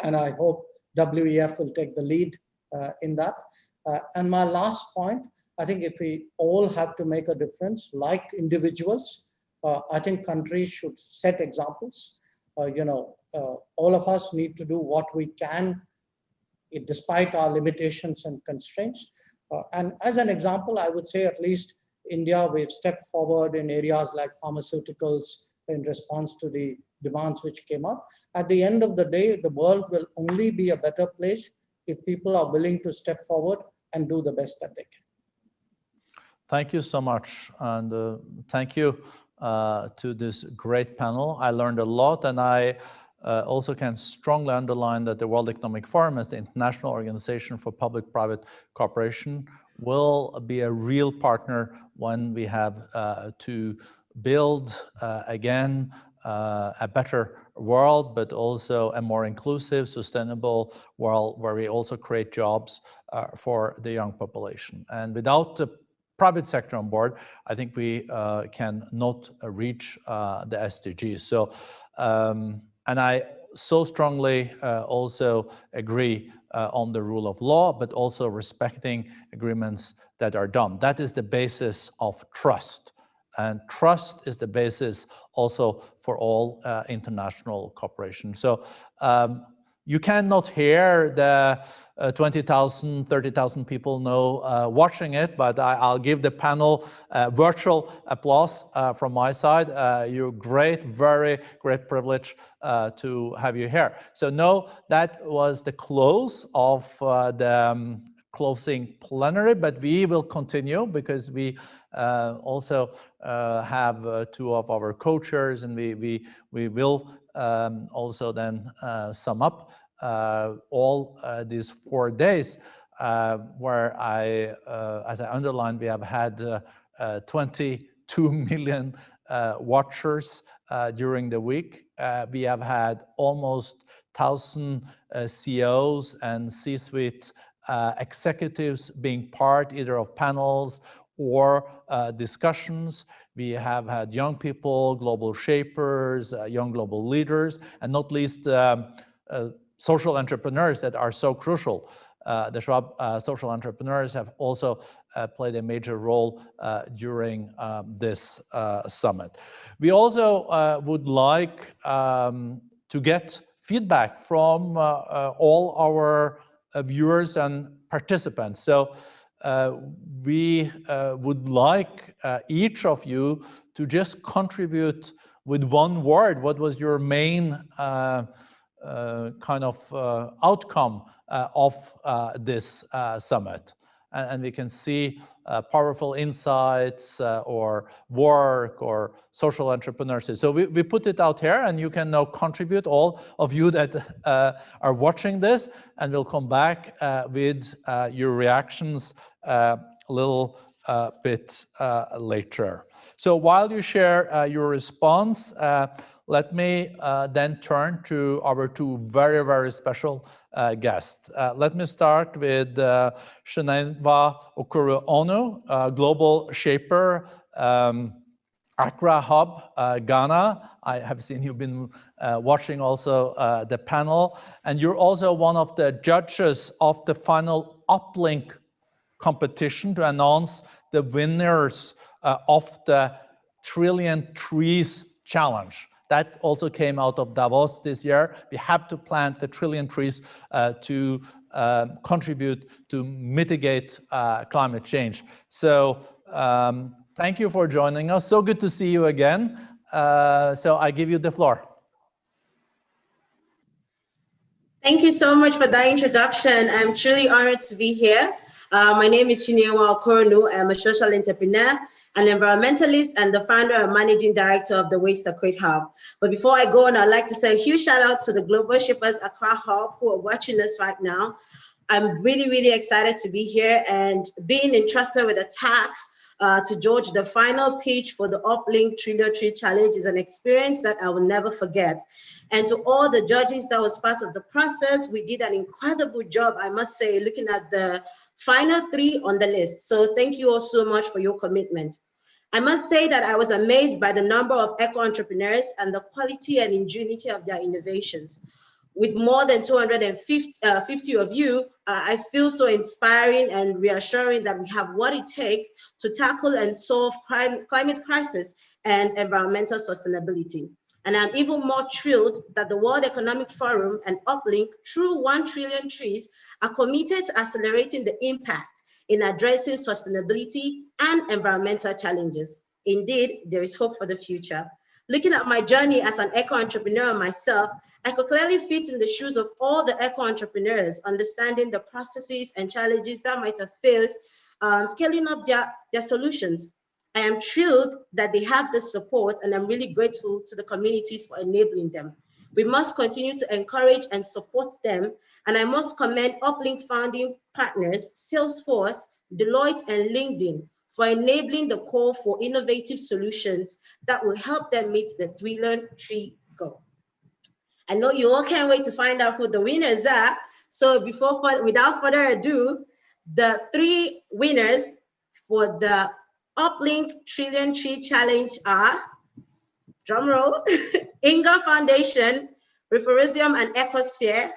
[SPEAKER 2] And I hope WEF will take the lead in that. And my last point, I think if we all have to make a difference, like individuals, I think countries should set examples. All of us need to do what we can, despite our limitations and constraints. And as an example, I would say at least India, we've stepped forward in areas like pharmaceuticals in response to the demands which came up. At the end of the day, the world will only be a better place if people are willing to step forward and do the best that they can.
[SPEAKER 1] Thank you so much. And thank you to this great panel. I learned a lot, and I also can strongly underline that the World Economic Forum as the international organization for public-private cooperation will be a real partner when we have to build again a better world, but also a more inclusive, sustainable world where we also create jobs for the young population. And without the private sector on board, I think we can not reach the SDGs. So, and I so strongly also agree on the rule of law, but also respecting agreements that are done. That is the basis of trust. And trust is the basis also for all international cooperation. So you cannot hear the 20,000, 30,000 people watching it, but I'll give the panel virtual applause from my side. You're great, very great privilege to have you here. So no, that was the close of the closing plenary, but we will continue because we also have two of our co-chairs, and we will also then sum up all these 4 days where as I underlined, we have had 22 million watchers during the week. We have had almost 1,000 CEOs and C-suite executives being part either of panels or discussions. We have had young people, global shapers, young global leaders, and not least social entrepreneurs that are so crucial. The Schwab social entrepreneurs have also played a major role during this summit. We also would like to get feedback from all our viewers and participants. So we would like each of you to just contribute with one word. What was your main kind of outcome of this summit? And we can see powerful insights or work or social entrepreneurship. So we put it out here, and you can now contribute, all of you that are watching this, and we'll come back with your reactions a little bit later. So while you share your response, let me then turn to our two very, very special guests. Let me start with Chineyenwa Okoro, global shaper, Accra Hub, Ghana. I have seen you've been watching also the panel, and you're also one of the judges of the final Uplink competition to announce the winners of the Trillion Trees Challenge. That also came out of Davos this year. We have to plant the trillion trees to contribute to mitigate climate change. So thank you for joining us. So good to see you again. So I give you the floor.
[SPEAKER 6] Thank you so much for that introduction. I'm truly honored to be here. My name is Chineyenwa Okoro. I'm a social entrepreneur, an environmentalist, and the founder and managing director of the Waste Aquate Hub. But before I go on, I'd like to say a huge shout out to the Global Shippers Accra Hub who are watching us right now. I'm really, really excited to be here and being entrusted with a task to judge the final pitch for the Uplink Trillion Tree Challenge is an experience that I will never forget. And to all the judges that was part of the process, we did an incredible job, I must say, looking at the final 3 on the list. So thank you all so much for your commitment. I must say that I was amazed by the number of eco-entrepreneurs and the quality and ingenuity of their innovations. With more than 250 of you, I feel so inspiring and reassuring that we have what it takes to tackle and solve climate crisis and environmental sustainability. And I'm even more thrilled that the World Economic Forum and Uplink, through 1 trillion trees, are committed to accelerating the impact in addressing sustainability and environmental challenges. Indeed, there is hope for the future. Looking at my journey as an eco-entrepreneur myself, I could clearly fit in the shoes of all the eco-entrepreneurs, understanding the processes and challenges that might have faced scaling up their solutions. I am thrilled that they have this support, and I'm really grateful to the communities for enabling them. We must continue to encourage and support them, and I must commend Uplink founding partners, Salesforce, Deloitte, and LinkedIn for enabling the call for innovative solutions that will help them meet the 3-learn-3 goal. I know you all can't wait to find out who the winners are. So without further ado, the 3 winners for the Uplink 3-learn-3 challenge are, drumroll, Inga Foundation, Referendum and Ecosphere,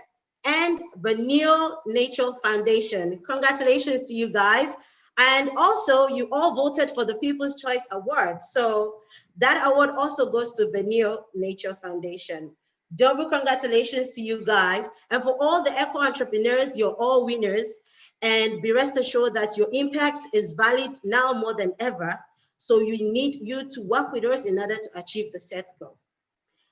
[SPEAKER 6] and Borneo Nature Foundation. Congratulations to you guys. And also, you all voted for the People's Choice Award. So that award also goes to Borneo Nature Foundation. Double congratulations to you guys. And for all the eco entrepreneurs, you're all winners. And be rest assured that your impact is valid now more than ever. So you need you to work with us in order to achieve the set goal.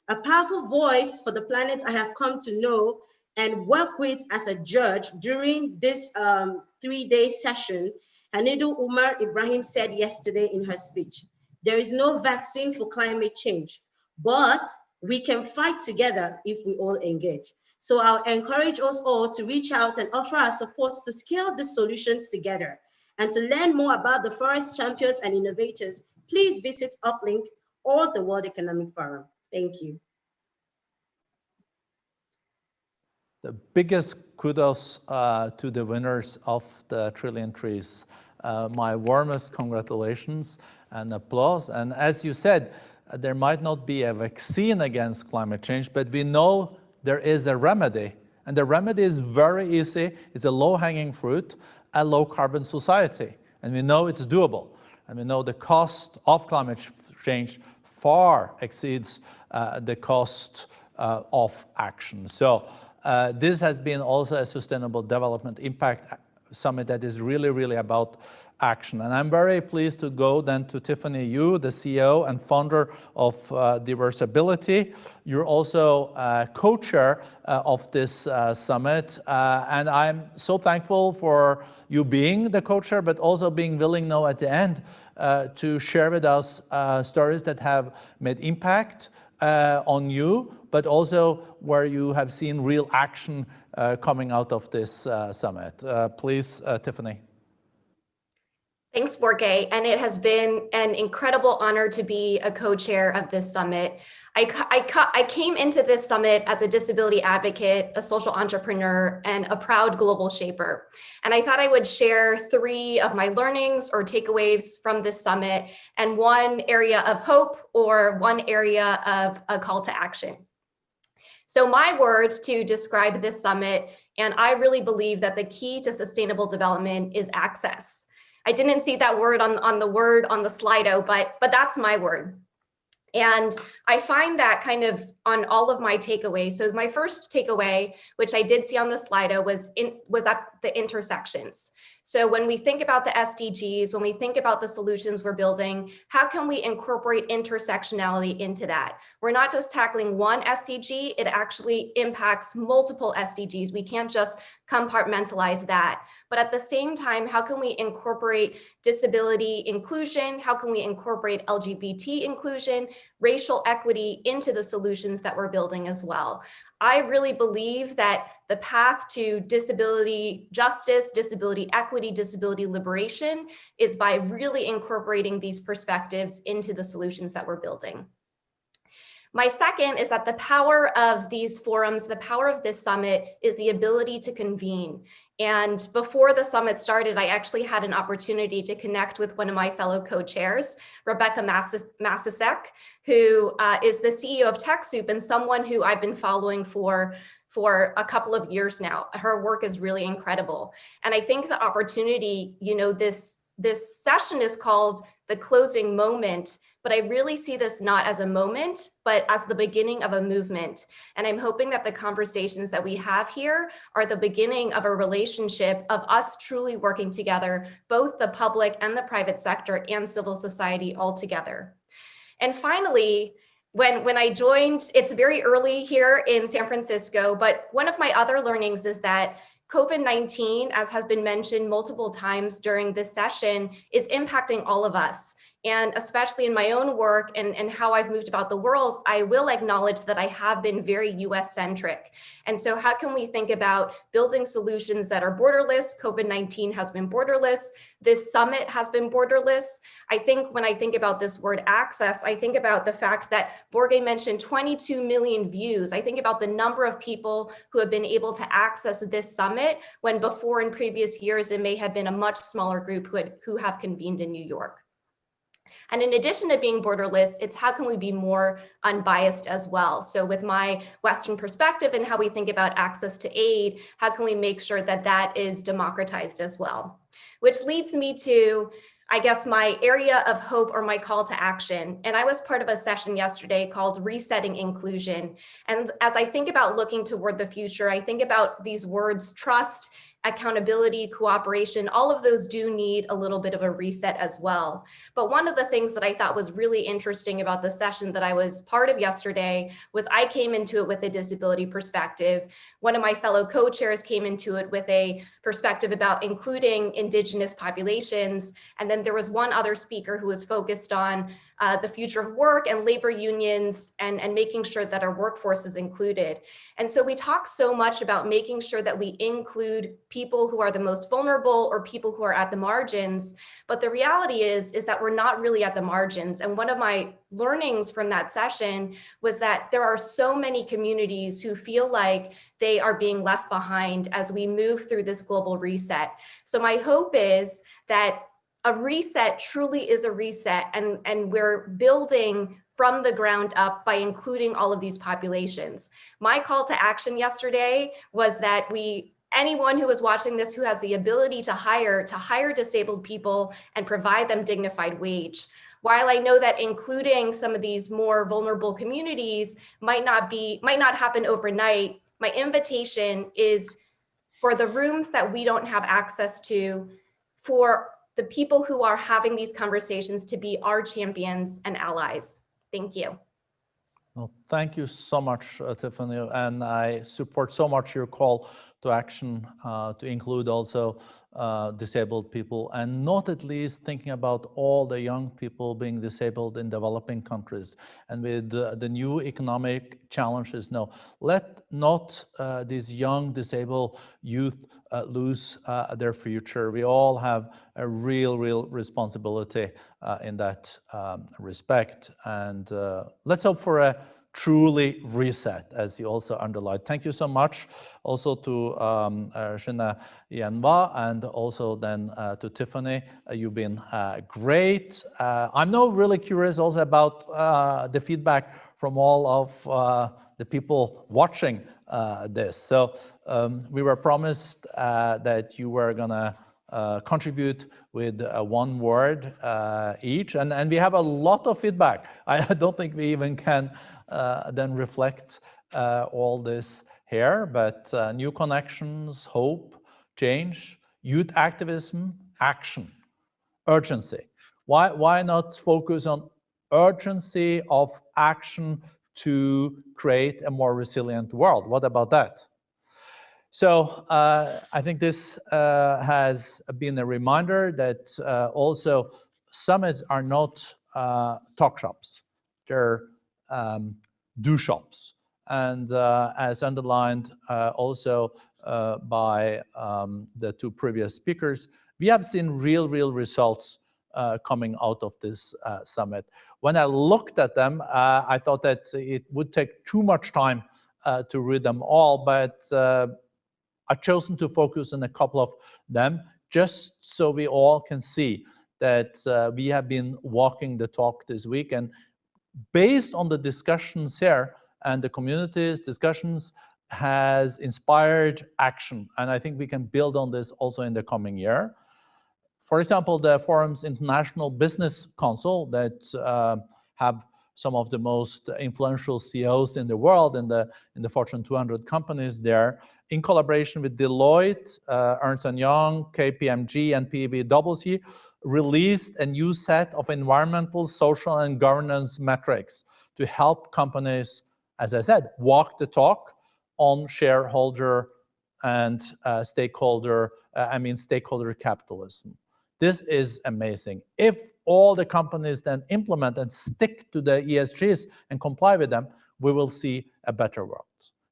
[SPEAKER 6] A powerful voice for the planet I have come to know and work with as a judge during this 3-day session, Hanidu Umar Ibrahim said yesterday in her speech, there is no vaccine for climate change, but we can fight together if we all engage. So I'll encourage us all to reach out and offer our support to scale these solutions together. And to learn more about the forest champions and innovators, please visit Uplink or the World Economic Forum. Thank you.
[SPEAKER 1] The biggest kudos to the winners of the Trillion Trees. My warmest congratulations and applause. And as you said, there might not be a vaccine against climate change, but we know there is a remedy. And the remedy is very easy. It's a low-hanging fruit, a low-carbon society. And we know it's doable. And we know the cost of climate change far exceeds the cost of action. So this has been also a Sustainable Development Impact Summit that is really, really about action. And I'm very pleased to go then to Tiffany, you, the CEO and founder of Diversibility. You're also co-chair of this summit. And I'm so thankful for you being the co-chair, but also being willing now at the end to share with us stories that have made impact on you, but also where you have seen real action coming out of this summit. Please, Tiffany.
[SPEAKER 7] Thanks, Børge, and it has been an incredible honor to be a co-chair of this summit. I came into this summit as a disability advocate, a social entrepreneur, and a proud global shaper. And I thought I would share 3 of my learnings or takeaways from this summit and 1 area of hope or 1 area of a call to action. So my words to describe this summit, and I really believe that the key to sustainable development is access. I didn't see that word on the Slido, but that's my word. And I find that kind of on all of my takeaways. So my first takeaway, which I did see on the Slido, was at the intersections. So when we think about the SDGs, when we think about the solutions we're building, how can we incorporate intersectionality into that? We're not just tackling one SDG, it actually impacts multiple SDGs. We can't just compartmentalize that. But at the same time, how can we incorporate disability inclusion? How can we incorporate LGBT inclusion, racial equity into the solutions that we're building as well? I really believe that the path to disability justice, disability equity, disability liberation is by really incorporating these perspectives into the solutions that we're building. My second is that the power of these forums, the power of this summit is the ability to convene. And before the summit started, I actually had an opportunity to connect with one of my fellow co-chairs, Rebecca Masasek, who is the CEO of TechSoup and someone who I've been following for a couple of years now. Her work is really incredible. And I think the opportunity, this session is called The Closing Moment, but I really see this not as a moment, but as the beginning of a movement. And I'm hoping that the conversations that we have here are the beginning of a relationship of us truly working together, both the public and the private sector and civil society all together. And finally, when I joined, it's very early here in San Francisco, but one of my other learnings is that COVID-19, as has been mentioned multiple times during this session, is impacting all of us. And especially in my own work and how I've moved about the world, I will acknowledge that I have been very US centric. And so how can we think about building solutions that are borderless? COVID-19 has been borderless. This summit has been borderless. I think when I think about this word access, I think about the fact that Børge mentioned 22 million views. I think about the number of people who have been able to access this summit when before in previous years, it may have been a much smaller group who have convened in New York. And in addition to being borderless, it's how can we be more unbiased as well? So with my Western perspective and how we think about access to aid, how can we make sure that that is democratized as well? Which leads me to, I guess, my area of hope or my call to action. And I was part of a session yesterday called Resetting Inclusion. And as I think about looking toward the future, I think about these words, trust, accountability, cooperation, all of those do need a little bit of a reset as well. But one of the things that I thought was really interesting about the session that I was part of yesterday was I came into it with a disability perspective. One of my fellow co-chairs came into it with a perspective about including Indigenous populations. And then there was one other speaker who was focused on the future of work and labor unions and making sure that our workforce is included. And so we talk so much about making sure that we include people who are the most vulnerable or people who are at the margins. But the reality is that we're not really at the margins. And one of my learnings from that session was that there are so many communities who feel like they are being left behind as we move through this global reset. So my hope is that a reset truly is a reset, and we're building from the ground up by including all of these populations. My call to action yesterday was that anyone who is watching this who has the ability to hire disabled people and provide them dignified wage. While I know that including some of these more vulnerable communities might not happen overnight, my invitation is for the rooms that we don't have access to, for the people who are having these conversations to be our champions and allies. Thank you.
[SPEAKER 1] Well, thank you so much, Tiffany, and I support so much your call to action to include also disabled people, and not at least thinking about all the young people being disabled in developing countries. And with the new economic challenges, no, let not these young disabled youth lose their future. We all have a real responsibility in that respect. And let's hope for a truly reset, as you also underlined. Thank you so much also to Chineyenwa and also then to Tiffany. You've been great. I'm now really curious also about the feedback from all of the people watching this. So we were promised that you were gonna contribute with one word each, and we have a lot of feedback. I don't think we even can then reflect all this here, but new connections, hope, change, youth activism, action, urgency. Why not focus on urgency of action to create a more resilient world? What about that? So I think this has been a reminder that also summits are not talk shops. They're do shops. And as underlined also by the two previous speakers, we have seen real results coming out of this summit. When I looked at them, I thought that it would take too much time to read them all, but I've chosen to focus on a couple of them just so we all can see that we have been walking the talk this week. And based on the discussions here and the community's discussions has inspired action. And I think we can build on this also in the coming year. For example, the Forum's International Business Council that have some of the most influential CEOs in the world in the Fortune 200 companies there, in collaboration with Deloitte, Ernst & Young, KPMG, and PwC, released a new set of environmental, social, and governance metrics to help companies, as I said, walk the talk on shareholder and stakeholder capitalism. This is amazing. If all the companies then implement and stick to the ESGs and comply with them, we will see a better world.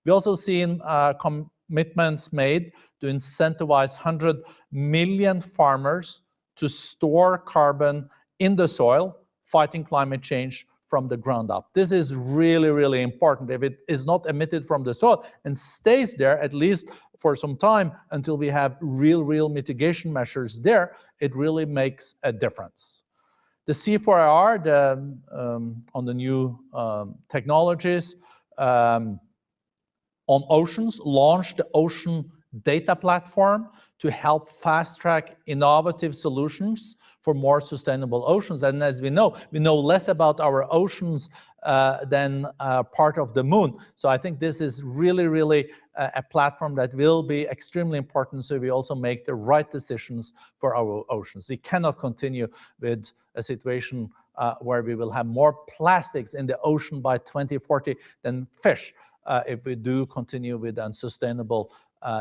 [SPEAKER 1] We also seen commitments made to incentivize 100 million farmers to store carbon in the soil, fighting climate change from the ground up. This is really, really important. If it is not emitted from the soil and stays there, at least for some time until we have real mitigation measures there, it really makes a difference. The C4IR, on the new technologies, on oceans, launched the Ocean Data Platform to help fast-track innovative solutions for more sustainable oceans. And as we know less about our oceans than part of the moon. So I think this is really a platform that will be extremely important, so we also make the right decisions for our oceans. We cannot continue with a situation where we will have more plastics in the ocean by 2040 than fish if we do continue with unsustainable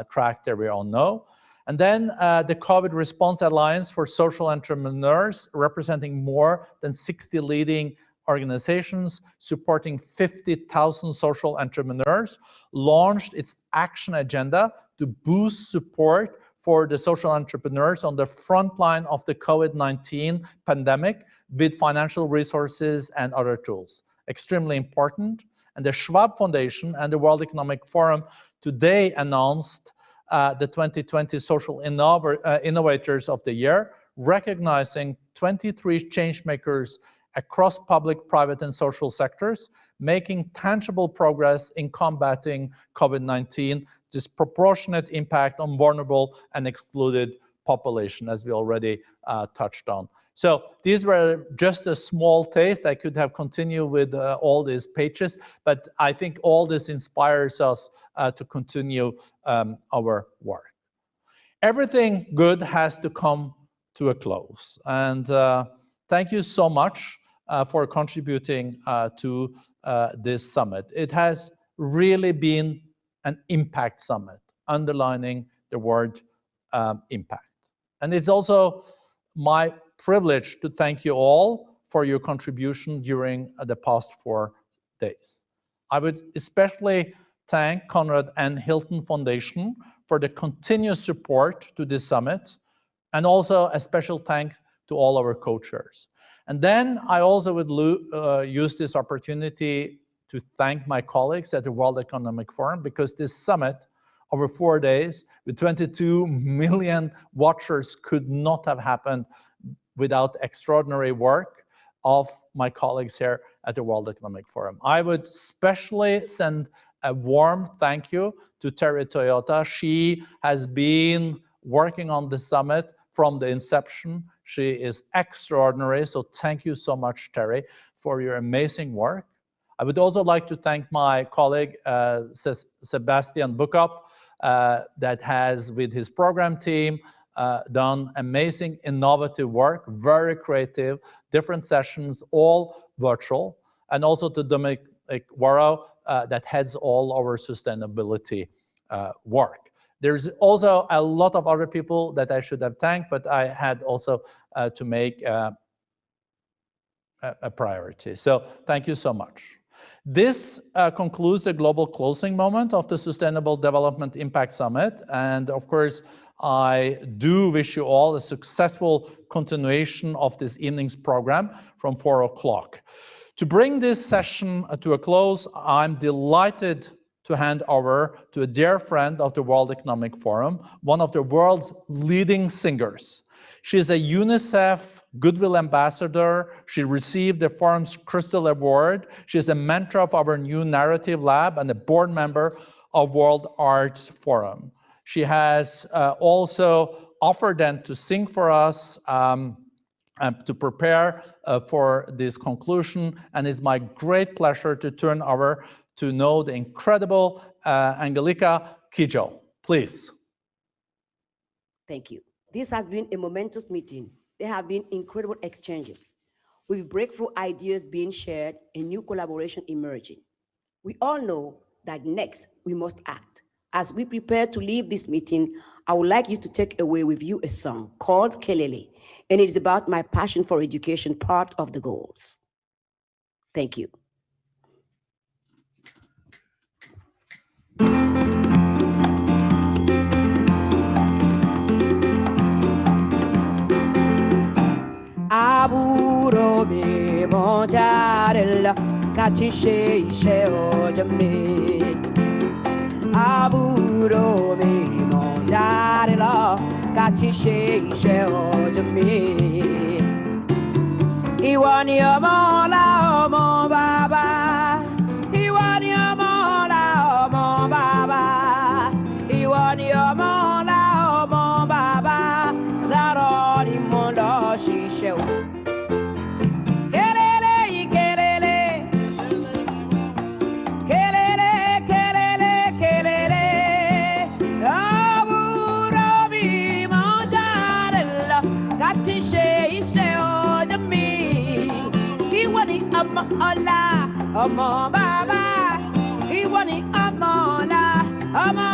[SPEAKER 1] track that we all know. And then the COVID Response Alliance for Social Entrepreneurs, representing more than 60 leading organizations supporting 50,000 social entrepreneurs, launched its action agenda to boost support for the social entrepreneurs on the front line of the COVID-19 pandemic with financial resources and other tools. Extremely important. And the Schwab Foundation and the World Economic Forum today announced the 2020 Social Innovators of the Year, recognizing 23 changemakers across public, private, and social sectors, making tangible progress in combating COVID-19, disproportionate impact on vulnerable and excluded population, as we already touched on. So these were just a small taste. I could have continued with all these pages, but I think all this inspires us to continue our work. Everything good has to come to a close. And thank you so much for contributing to this summit. It has really been an impact summit, underlining the word impact. And it's also my privilege to thank you all for your contribution during the past 4 days. I would especially thank Conrad and Hilton Foundation for the continuous support to this summit, and also a special thank to all our co-chairs. And then I also would use this opportunity to thank my colleagues at the World Economic Forum, because this summit over 4 days with 22 million watchers could not have happened without extraordinary work of my colleagues here at the World Economic Forum. I would especially send a warm thank you to Terry Toyota. She has been working on the summit from the inception. She is extraordinary, so thank you so much, Terry, for your amazing work. I would also like to thank my colleague, Sebastian Bukop, that has, with his program team, done amazing, innovative work, very creative, different sessions, all virtual, and also to Dominic Warrow, that heads all our sustainability work. There's also a lot of other people that I should have thanked, but I had also to make a priority. So thank you so much. This concludes the global closing moment of the Sustainable Development Impact Summit. And of course, I do wish you all a successful continuation of this evening's program from 4 o'clock. To bring this session to a close, I'm delighted to hand over to a dear friend of the World Economic Forum, one of the world's leading singers. She's a UNICEF Goodwill Ambassador. She received the Forum's Crystal Award. She's a mentor of our new Narrative Lab and a board member of World Arts Forum. She has also offered then to sing for us and to prepare for this conclusion. And it's my great pleasure to turn over to know the incredible Angélique Kidjo. Please.
[SPEAKER 8] Thank you. This has been a momentous meeting. There have been incredible exchanges, with breakthrough ideas being shared and new collaboration emerging. We all know that next we must act As we prepare to leave this meeting, I would like you to take away with you a song called Kelele, and it is about my passion for education, part of the goals. Thank you. Aburo me monjarella katishe ishe ojame. Aburo me monjarella katishe ishe ojame. Iwani omola omo baba. Iwani omola omo baba. Iwani omola omo baba. Daroni mondo shishe. Kelele, kelele. Kelele, kelele, kelele. Aburo mi monjarella katishe ishe ojami. Iwani omola omo baba. Iwani omola omo